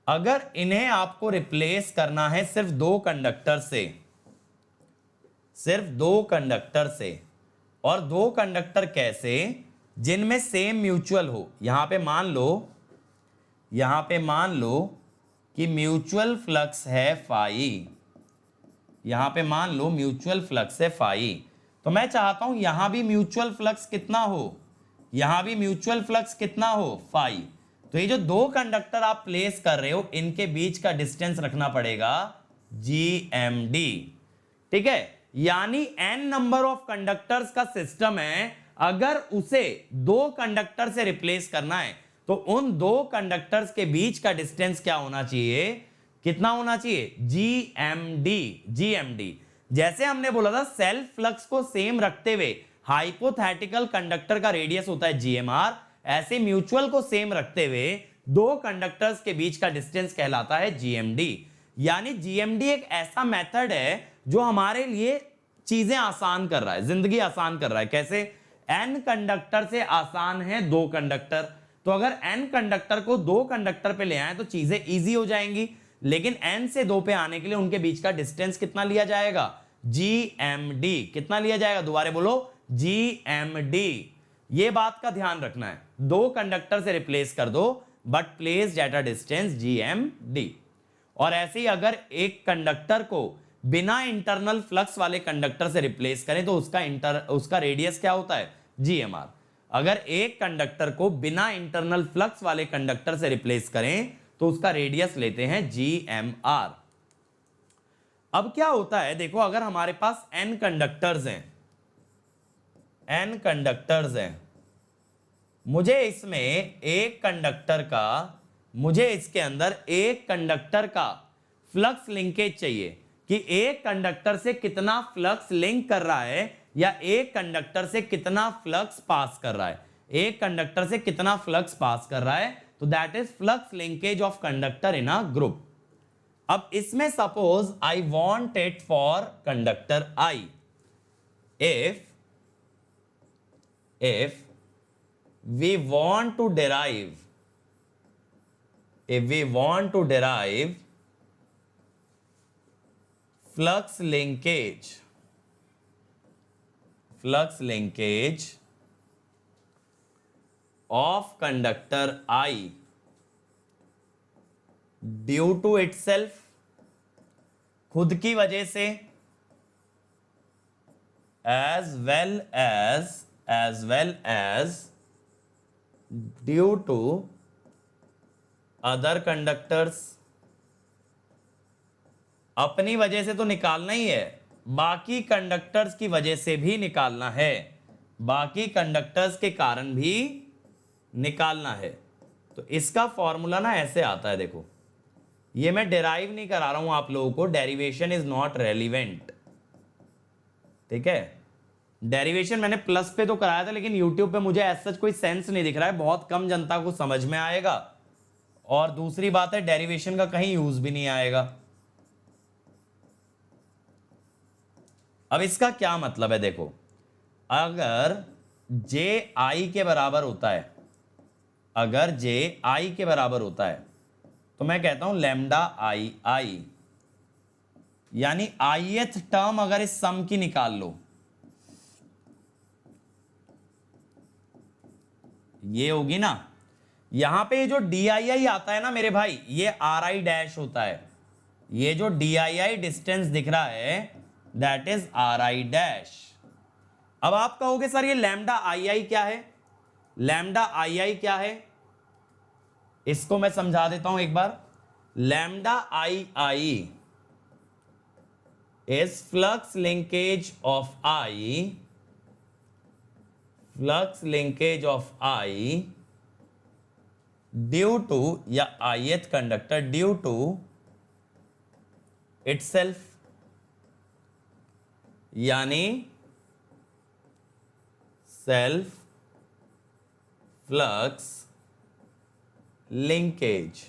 S1: अगर इन्हें आपको रिप्लेस करना है सिर्फ 2 कंडक्टर से, सिर्फ 2 कंडक्टर से, और 2 कंडक्टर कैसे? जिनमें सेम म्यूचुअल हो। यहां पे मान लो कि म्यूचुअल फ्लक्स है फाई, यहां पे मान लो म्यूचुअल फ्लक्स है फाई, तो मैं चाहता हूं यहां भी म्यूचुअल फ्लक्स कितना हो? यहां भी म्यूचुअल फ्लक्स कितना हो? फाई। तो ये जो 2 कंडक्टर आप प्लेस कर रहे हो, इनके बीच का डिस्टेंस रखना पड़ेगा जीएमडी। ठीक है, यानी n नंबर ऑफ कंडक्टर्स का सिस्टम है, अगर उसे 2 कंडक्टर से रिप्लेस करना है, तो उन 2 कंडक्टर्स के बीच का डिस्टेंस क्या होना चाहिए? कितना होना चाहिए? जीएमडी। जीएमडी, जैसे हमने बोला था सेल्फ फ्लक्स को सेम रखते हुए हाइपोथेटिकल कंडक्टर का रेडियस होता है जीएमआर, ऐसे म्यूचुअल को सेम रखते हुए 2 कंडक्टर्स के बीच का डिस्टेंस कहलाता है जीएमडी। यानी जीएमडी एक ऐसा मेथड है जो हमारे लिए चीजें आसान कर रहा है, जिंदगी आसान कर रहा है। कैसे? n कंडक्टर से आसान है 2 कंडक्टर, तो अगर n कंडक्टर को 2 कंडक्टर पे ले आए तो चीजें इजी हो जाएंगी। लेकिन n से 2 पे आने के लिए उनके बीच का डिस्टेंस कितना लिया जाएगा? जीएमडी। कितना लिया जाएगा? दोबारा बोलो, जीएमडी। ये बात का ध्यान रखना है, 2 कंडक्टर से रिप्लेस कर दो, but placed at a distance GMD. और ऐसे ही अगर एक कंडक्टर को बिना इंटरनल फ्लक्स वाले कंडक्टर से रिप्लेस करें, तो उसका रेडियस क्या होता है? जीएमआर। अगर एक कंडक्टर को बिना इंटरनल फ्लक्स वाले कंडक्टर से रिप्लेस करें तो उसका रेडियस लेते हैं GMR। अब क्या होता है देखो, अगर हमारे पास n कंडक्टर्स हैं, n कंडक्टर्स हैं, मुझे इसमें इसके अंदर एक कंडक्टर का फ्लक्स लिंकेज चाहिए कि एक कंडक्टर से कितना फ्लक्स लिंक कर रहा है या एक कंडक्टर से कितना फ्लक्स पास कर रहा है, एक कंडक्टर से कितना फ्लक्स पास कर रहा है, तो that is flux linkage of conductor in a group. अब इसमें suppose I want it for conductor I, if we want to derive flux linkage of conductor I due to itself, खुद की वजह से, as well as due to other conductors, अपनी वजह से तो निकालना ही है, बाकी कंडक्टर्स की वजह से भी निकालना है, बाकी कंडक्टर्स के कारण भी निकालना है। तो इसका फॉर्मूला ना ऐसे आता है, देखो ये मैं डेराइव नहीं करा रहा हूं आप लोगों को, डेरिवेशन इज नॉट रेलिवेंट, ठीक है। डेरिवेशन मैंने प्लस पे तो कराया था, लेकिन यूट्यूब पे मुझे ऐसा कोई सेंस नहीं दिख रहा है, बहुत कम जनता को समझ में आएगा, और दूसरी बात है डेरिवेशन का कहीं यूज भी नहीं आएगा। अब इसका क्या मतलब है, देखो अगर J I के बराबर होता है, अगर J I के बराबर होता है तो मैं कहता हूं लैम्डा I, यानी ith टर्म अगर इस सम की निकाल लो, ये होगी ना, यहां पे जो DII आता है ना मेरे भाई, ये RI डैश होता है, ये जो DII डिस्टेंस दिख रहा है दैट इज RI डैश। अब आप कहोगे सर ये लैम्डा II क्या है, लैम्डा II क्या है, इसको मैं समझा देता हूं एक बार। Lambda II is flux linkage of I, flux linkage of I due to, या ith conductor due to itself, यानी self flux linkage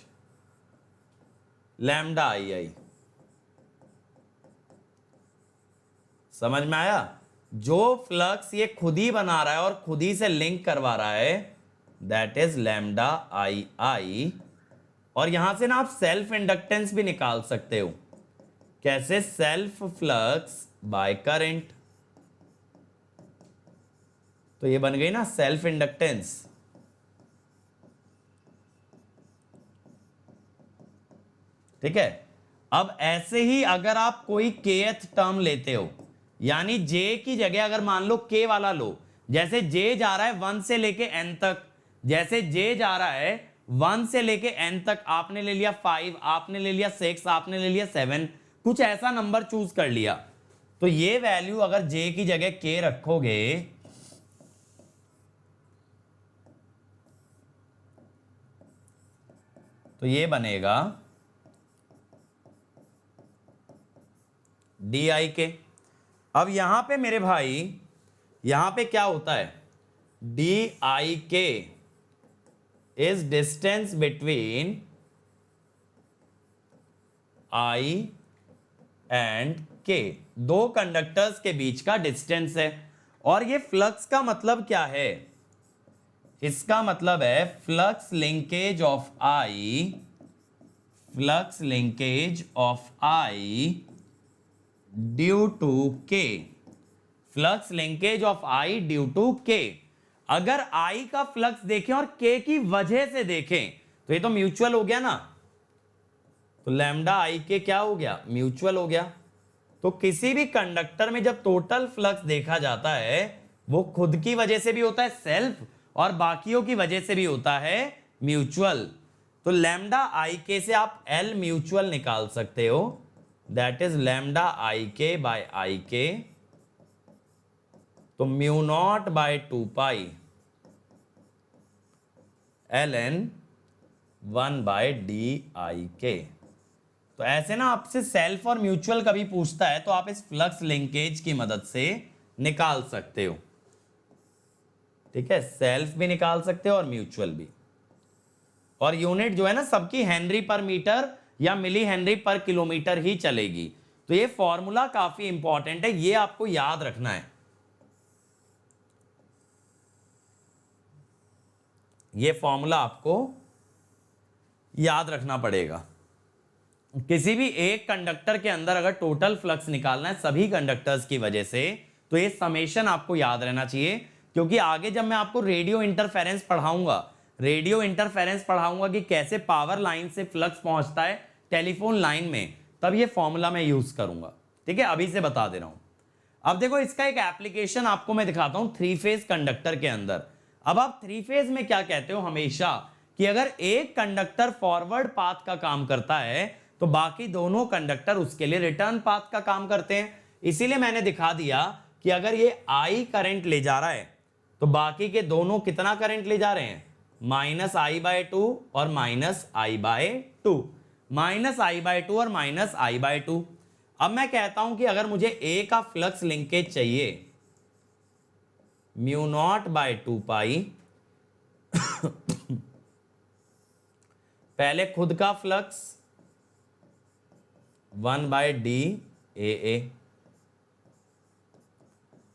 S1: lambda II। समझ में आया, जो फ्लक्स ये खुद ही बना रहा है और खुद ही से लिंक करवा रहा है दैट इज लैम्डा II। और यहां से ना आप सेल्फ इंडक्टेंस भी निकाल सकते हो, कैसे, सेल्फ फ्लक्स बाय करंट, तो ये बन गई ना सेल्फ इंडक्टेंस। ठीक है, अब ऐसे ही अगर आप कोई kth टर्म लेते हो, यानी J की जगह अगर मान लो K वाला लो, जैसे J जा रहा है 1 से लेके n तक, जैसे J जा रहा है 1 से लेके n तक, आपने ले लिया 5, आपने ले लिया 6, आपने ले लिया 7, कुछ ऐसा नंबर चूज कर लिया, तो ये वैल्यू अगर J की जगह K रखोगे तो ये बनेगा DIK। अब यहां पे मेरे भाई, यहां पे क्या होता है, DIK is distance between I and K, दो कंडक्टर्स के बीच का डिस्टेंस है। और ये फ्लक्स का मतलब क्या है, इसका मतलब है flux linkage of I, flux linkage of I due to K, flux linkage of I due to K। अगर I का फ्लक्स देखें और K की वजह से देखें तो ये तो म्यूचुअल हो गया ना, तो लैम्डा IK क्या हो गया, म्यूचुअल हो गया। तो किसी भी कंडक्टर में जब टोटल फ्लक्स देखा जाता है वो खुद की वजह से भी होता है सेल्फ, और बाकियों की वजह से भी होता है म्यूचुअल। तो लैम्डा आई के से आप एल म्यूचुअल निकाल सकते हो, दैट इज लैम्डा आई के बाय आई के, तो mu naught by 2 pi L N 1 by D I K. तो ऐसे ना आपसे सेल्फ और म्यूचुअल कभी पूछता है तो आप इस फ्लक्स लिंकेज की मदद से निकाल सकते हो, ठीक है, सेल्फ भी निकाल सकते हो और म्यूचुअल भी। और यूनिट जो है ना सबकी हेनरी पर मीटर या मिली हेनरी पर किलोमीटर ही चलेगी। तो ये फॉर्मूला काफी इंपॉर्टेंट है, ये आपको याद रखना है। ये फॉर्मूला आपको याद रखना पड़ेगा। किसी भी एक कंडक्टर के अंदर अगर टोटल फ्लक्स निकालना है सभी कंडक्टर्स की वजह से, तो ये समेशन आपको याद रहना चाहिए, क्योंकि आगे जब मैं आपको रेडियो इंटरफेरेंस पढ़ाऊंगा कि कैसे पावर लाइन से फ्लक्स पहुंचता है टेलीफोन लाइन में, तब ये फॉर्मूला मैं यूज करूंगा, ठीक है, अभी से बता दे रहा हूं। अब देखो इसका एक एप्लीकेशन आपको मैं दिखाता हूं 3 फेज कंडक्टर के अंदर। अब आप 3 फेज में क्या कहते हो हमेशा कि अगर एक कंडक्टर फॉरवर्ड पाथ का काम करता है तो बाकी दोनों कंडक्टर उसके लिए रिटर्न पाथ का काम करते हैं। इसीलिए मैंने दिखा दिया कि अगर ये I करंट ले जा रहा है तो बाकी के दोनों कितना करंट ले जा रहे हैं, -I/2 और -I/2, -I/2 और -I/2। अब मैं कहता हूं कि अगर मुझे A का फ्लक्स लिंकेज चाहिए म्यू नॉट बाय 2 पाई पहले खुद का फ्लक्स 1 बाय डी ए,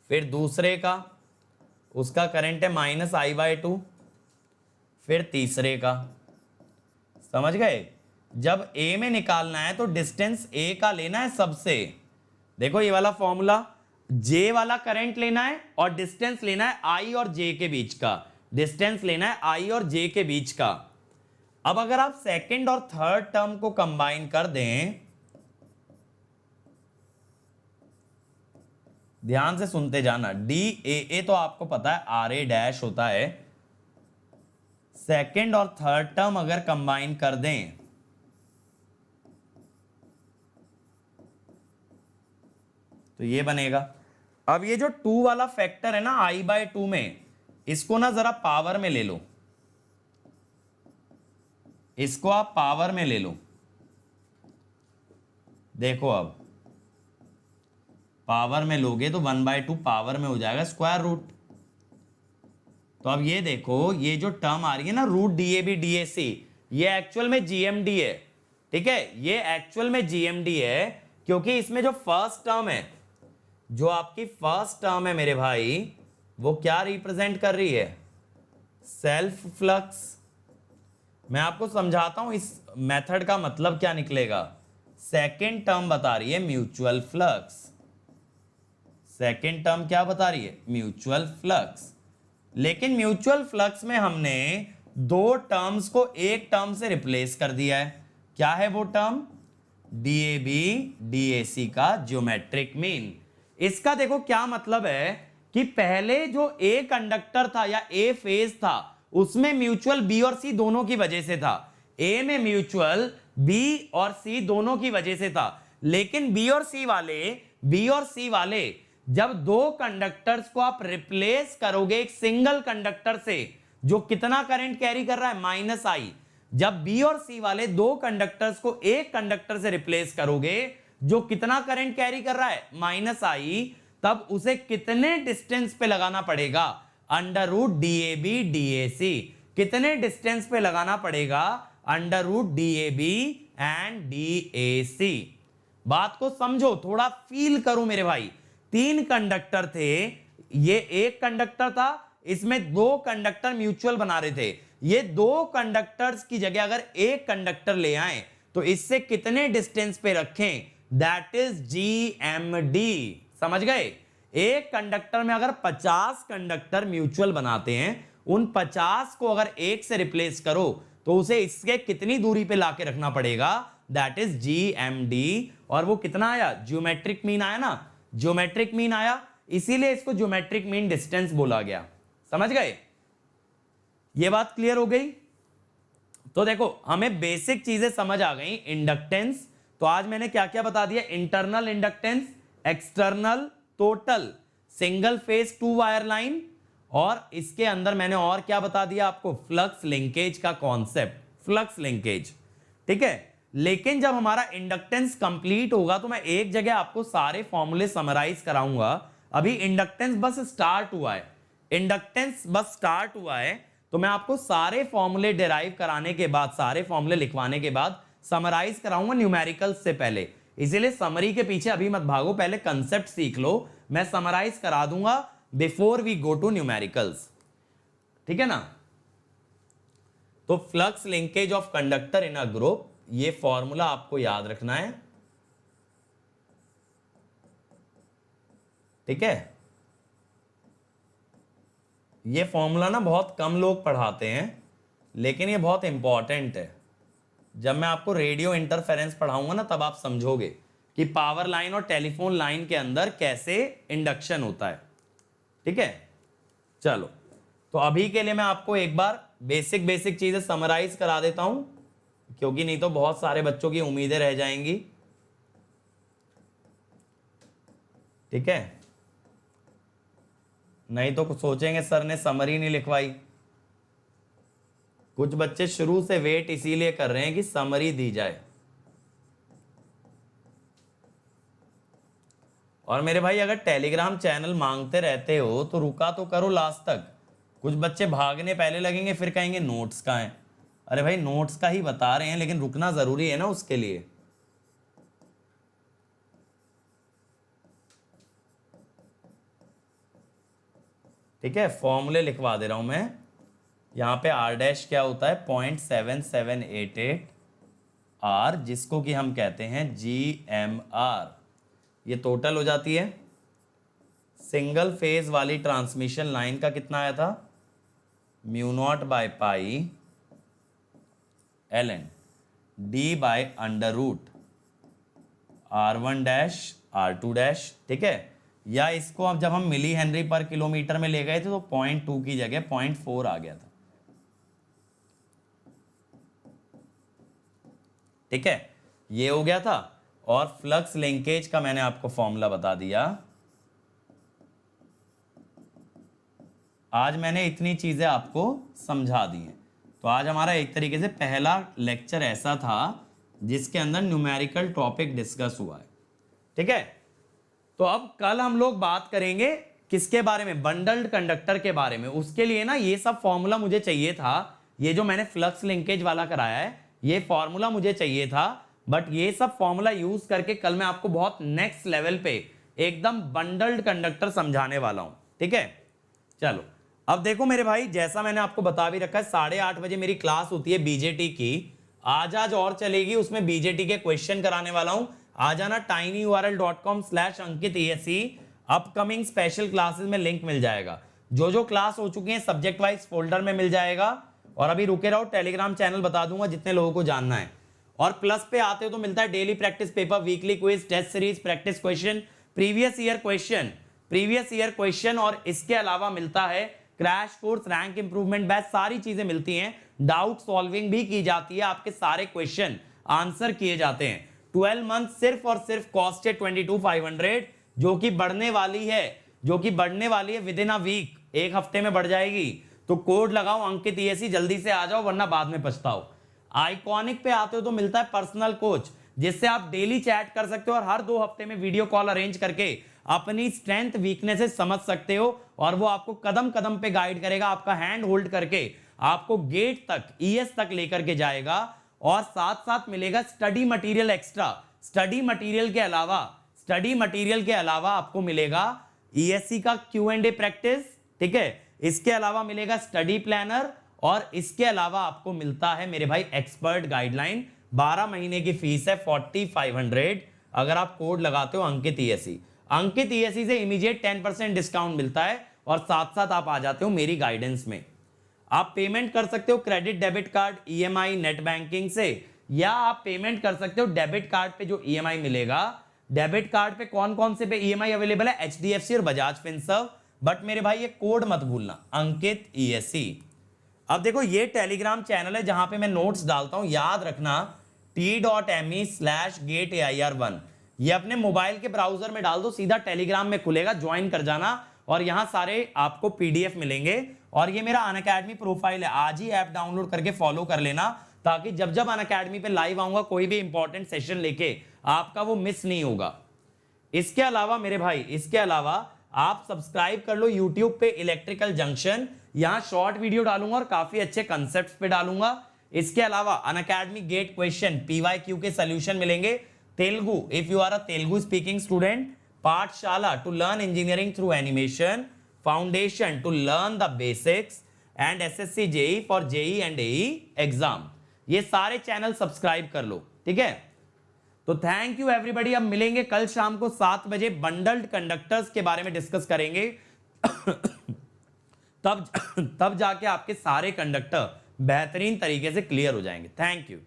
S1: फिर दूसरे का, उसका करंट है -I/2, फिर तीसरे का। समझ गए? जब A में निकालना है तो डिस्टेंस A का लेना है सबसे। देखो ये वाला फॉर्मूला, J वाला करंट लेना है और डिस्टेंस लेना है I और J के बीच का, डिस्टेंस लेना है I और J के बीच का। अब अगर आप सेकंड और थर्ड टर्म को कंबाइन कर दें, ध्यान से सुनते जाना, DAA तो आपको पता है RA' होता है, सेकंड और थर्ड टर्म अगर कंबाइन कर दें तो ये बनेगा। अब ये जो 2 वाला फैक्टर है ना I/2 में, इसको ना जरा पावर में ले लो, इसको आप पावर में ले लो। देखो अब पावर में लोगे तो 1/2 पावर में हो जाएगा स्क्वायर रूट। तो अब ये देखो, ये जो टर्म आ रही है ना रूट DAB DAC, ये एक्चुअल में GMD है, ठीक है, ये एक्चुअल में GMD है, क्योंकि इसमें जो फर्स्ट टर्म है, जो आपकी फर्स्ट टर्म है मेरे भाई, वो क्या रिप्रेजेंट कर रही है, सेल्फ फ्लक्स। मैं आपको समझाता हूं इस मेथड का मतलब क्या निकलेगा। सेकेंड टर्म बता रही है म्यूचुअल फ्लक्स, सेकेंड टर्म क्या बता रही है, म्यूचुअल फ्लक्स। लेकिन म्यूचुअल फ्लक्स में हमने 2 टर्म्स को एक टर्म से रिप्लेस कर दिया है। क्या है वो टर्म, DAB DAC का ज्योमेट्रिक मीन। इसका देखो क्या मतलब है कि पहले जो A कंडक्टर था या A फेज था उसमें म्यूचुअल B और C दोनों की वजह से था, A में म्यूचुअल B और C दोनों की वजह से था। लेकिन B और C वाले जब 2 कंडक्टर्स को आप रिप्लेस करोगे एक सिंगल कंडक्टर से जो कितना करंट कैरी कर रहा है, -I, जब B और C वाले 2 कंडक्टर्स को एक कंडक्टर से रिप्लेस करोगे जो कितना करंट कैरी कर रहा है, -I, तब उसे कितने डिस्टेंस पे लगाना पड़ेगा, √DAB DAC। कितने डिस्टेंस पे लगाना पड़ेगा, √DAB एंड DAC। बात को समझो, थोड़ा फील करो मेरे भाई। 3 कंडक्टर थे, ये एक कंडक्टर था, इसमें 2 कंडक्टर म्यूचुअल बना रहे थे। ये 2 कंडक्टर्स की जगह अगर एक कंडक्टर ले आए तो इससे कितने डिस्टेंस पे रखें, दैट इज GMD। समझ गए? एक कंडक्टर में अगर 50 कंडक्टर म्यूचुअल बनाते हैं, उन 50 को अगर एक से रिप्लेस करो तो उसे इसके कितनी दूरी पे लाके रखना पड़ेगा, दैट इज GMD। और वो कितना आया, ज्योमेट्रिक मीन आया ना, ज्योमेट्रिक मीन आया, इसीलिए इसको ज्योमेट्रिक मीन डिस्टेंस बोला गया। समझ गए? ये बात क्लियर हो गई? तो देखो हमें बेसिक चीजें समझ आ गई। इंडक्टेंस, तो आज मैंने क्या क्या बता दिया? Internal inductance, external, total, single phase 2 wire line, और इसके अंदर मैंने और क्या बता दिया आपको? फ्लक्स लिंकेज का कॉन्सेप्ट, फ्लक्स लिंकेज। ठीक है, लेकिन जब हमारा इंडक्टेंस कंप्लीट होगा तो मैं एक जगह आपको सारे फॉर्मूले समराइज कराऊंगा। अभी इंडक्टेंस बस स्टार्ट हुआ है, इंडक्टेंस बस स्टार्ट हुआ है, तो मैं आपको सारे फॉर्मूले डिराइव कराने के बाद, सारे फॉर्मूले लिखवाने के बाद समराइज कराऊंगा न्यूमेरिकल्स से पहले। इसीलिए समरी के पीछे अभी मत भागो, पहले कंसेप्ट सीख लो, मैं समराइज करा दूंगा before we go to numericals. ठीक है ना? तो flux linkage of conductor in a group, ये फॉर्मूला आपको याद रखना है। ठीक है, ये फॉर्मूला ना बहुत कम लोग पढ़ाते हैं, लेकिन ये बहुत इंपॉर्टेंट है। जब मैं आपको रेडियो इंटरफेरेंस पढ़ाऊंगा ना, तब आप समझोगे कि पावर लाइन और टेलीफोन लाइन के अंदर कैसे इंडक्शन होता है। ठीक है, चलो, तो अभी के लिए मैं आपको एक बार बेसिक चीजें समराइज करा देता हूं, क्योंकि नहीं तो बहुत सारे बच्चों की उम्मीदें रह जाएंगी। ठीक है, नहीं तो कुछ सोचेंगे सर ने समरी नहीं लिखवाई। कुछ बच्चे शुरू से वेट इसीलिए कर रहे हैं कि समरी दी जाए। और मेरे भाई अगर टेलीग्राम चैनल मांगते रहते हो तो रुका तो करो लास्ट तक। कुछ बच्चे भागने पहले लगेंगे, फिर कहेंगे नोट्स कहाँ हैं। अरे भाई नोट्स का ही बता रहे हैं, लेकिन रुकना जरूरी है ना उसके लिए। ठीक है, फॉर्मूले लिखवा दे रहा हूं मैं। यहां पे आर डैश क्या होता है? 0.7788 आर, जिसको कि हम कहते हैं GMR। ये टोटल हो जाती है। सिंगल फेज वाली ट्रांसमिशन लाइन का कितना आया था? μ0/π ln d/√, R1 dash R2 dash. ठीक है, या इसको अब जब हम मिली हेनरी पर किलोमीटर में ले गए थे तो 0.2 की जगह 0.4 आ गया था। ठीक है, ये हो गया था। और फ्लक्स लिंकेज का मैंने आपको फॉर्मूला बता दिया। आज मैंने इतनी चीजें आपको समझा दी हैं। तो आज हमारा एक तरीके से पहला लेक्चर ऐसा था जिसके अंदर न्यूमेरिकल टॉपिक डिस्कस हुआ है। ठीक है, तो अब कल हम लोग बात करेंगे किसके बारे में? बंडल्ड कंडक्टर के बारे में। उसके लिए ना ये सब फॉर्मूला मुझे चाहिए था। ये जो मैंने फ्लक्स लिंकेज वाला कराया है, ये फॉर्मूला मुझे चाहिए था, बट ये सब फॉर्मूला यूज करके कल मैं आपको बहुत नेक्स्ट लेवल पे एकदम बंडल्ड कंडक्टर समझाने वाला हूं। ठीक है, चलो अब देखो मेरे भाई, जैसा मैंने आपको बता भी रखा है, 8:30 बजे मेरी क्लास होती है बीजेटी की। आज और चलेगी, उसमें बीजेटी के क्वेश्चन कराने वाला हूं। आ जाना tinyurl.com/ankit.esi। अपकमिंग स्पेशल क्लासेस में लिंक मिल जाएगा। जो क्लास हो चुकी है सब्जेक्ट वाइज फोल्डर में मिल जाएगा। और अभी रुके रहो, टेलीग्राम चैनल बता दूंगा जितने लोगों को जानना है। और प्लस पे आते हो तो मिलता है daily practice paper, weekly quiz, test series, practice question, previous year question, और इसके अलावा मिलता है crash course, rank improvement batch, सारी चीजें मिलती हैं। डाउट सॉल्विंग भी की जाती है, आपके सारे क्वेश्चन आंसर किए जाते हैं। 12 मंथ सिर्फ और सिर्फ कॉस्ट है 22,500, जो कि बढ़ने वाली है विद इन अ वीक, एक हफ्ते में बढ़ जाएगी। तो कोड लगाओ अंकित ESE, जल्दी से आ जाओ वरना बाद में पछताओ। आइकॉनिक पे आते हो तो मिलता है पर्सनल कोच, जिससे आप डेली चैट कर सकते हो और हर 2 हफ्ते में वीडियो कॉल अरेंज करके अपनी स्ट्रेंथ वीकनेसेस समझ सकते हो। और वो आपको कदम कदम पे गाइड करेगा, आपका हैंड होल्ड करके आपको गेट तक, ES तक लेकर के जाएगा। और साथ साथ मिलेगा study material extra. Study material के अलावा आपको मिलेगा ESE का Q&A प्रैक्टिस। ठीक है, इसके अलावा मिलेगा स्टडी प्लानर, और इसके अलावा आपको मिलता है मेरे भाई एक्सपर्ट गाइडलाइन। 12 महीने की फीस है 4500 अगर आप कोड लगाते हो अंकित ESE से इमीडिएट 10% डिस्काउंट मिलता है। और साथ साथ आप आ जाते हो मेरी गाइडेंस में। आप पेमेंट कर सकते हो credit, debit card, EMI, net banking से, या आप पेमेंट कर सकते हो डेबिट कार्ड पे जो EMI मिलेगा। डेबिट कार्ड पे कौन कौन से पे EMI अवेलेबल है? HDFC और बजाज फिनसर्व। बट मेरे भाई ये कोड मत भूलना, अंकित ESE। अब देखो ये टेलीग्राम चैनल है जहां पे मैं नोट्स डालता हूं, याद रखना t.me/gateair1। ये अपने मोबाइल के ब्राउजर में डाल दो, सीधा टेलीग्राम में खुलेगा, ज्वाइन कर जाना और यहां सारे आपको पीडीएफ मिलेंगे। और ये मेरा अनअकैडमी प्रोफाइल है, आज ही ऐप डाउनलोड करके फॉलो कर लेना, ताकि जब जब अनअकैडमी पे लाइव आऊंगा कोई भी इंपॉर्टेंट सेशन लेके, आपका वो मिस नहीं होगा। इसके अलावा मेरे भाई, इसके अलावा आप सब्सक्राइब कर लो यूट्यूब पे इलेक्ट्रिकल जंक्शन, यहां शॉर्ट वीडियो डालूंगा और काफी अच्छे कंसेप्ट्स पे डालूंगा। इसके अलावा अनअकैडमी गेट क्वेश्चन PYQ के सॉल्यूशन मिलेंगे। Telugu, if you are a Telugu speaking student, Pathshala to learn engineering through animation, foundation to learn the basics and SSC JEE for JEE and AE exam. ये सारे चैनल सब्सक्राइब कर लो, ठीक है। तो thank you everybody. अब मिलेंगे कल शाम को 7 बजे, बंडल्ड कंडक्टर्स के बारे में डिस्कस करेंगे। तब जाके आपके सारे कंडक्टर बेहतरीन तरीके से क्लियर हो जाएंगे। Thank you.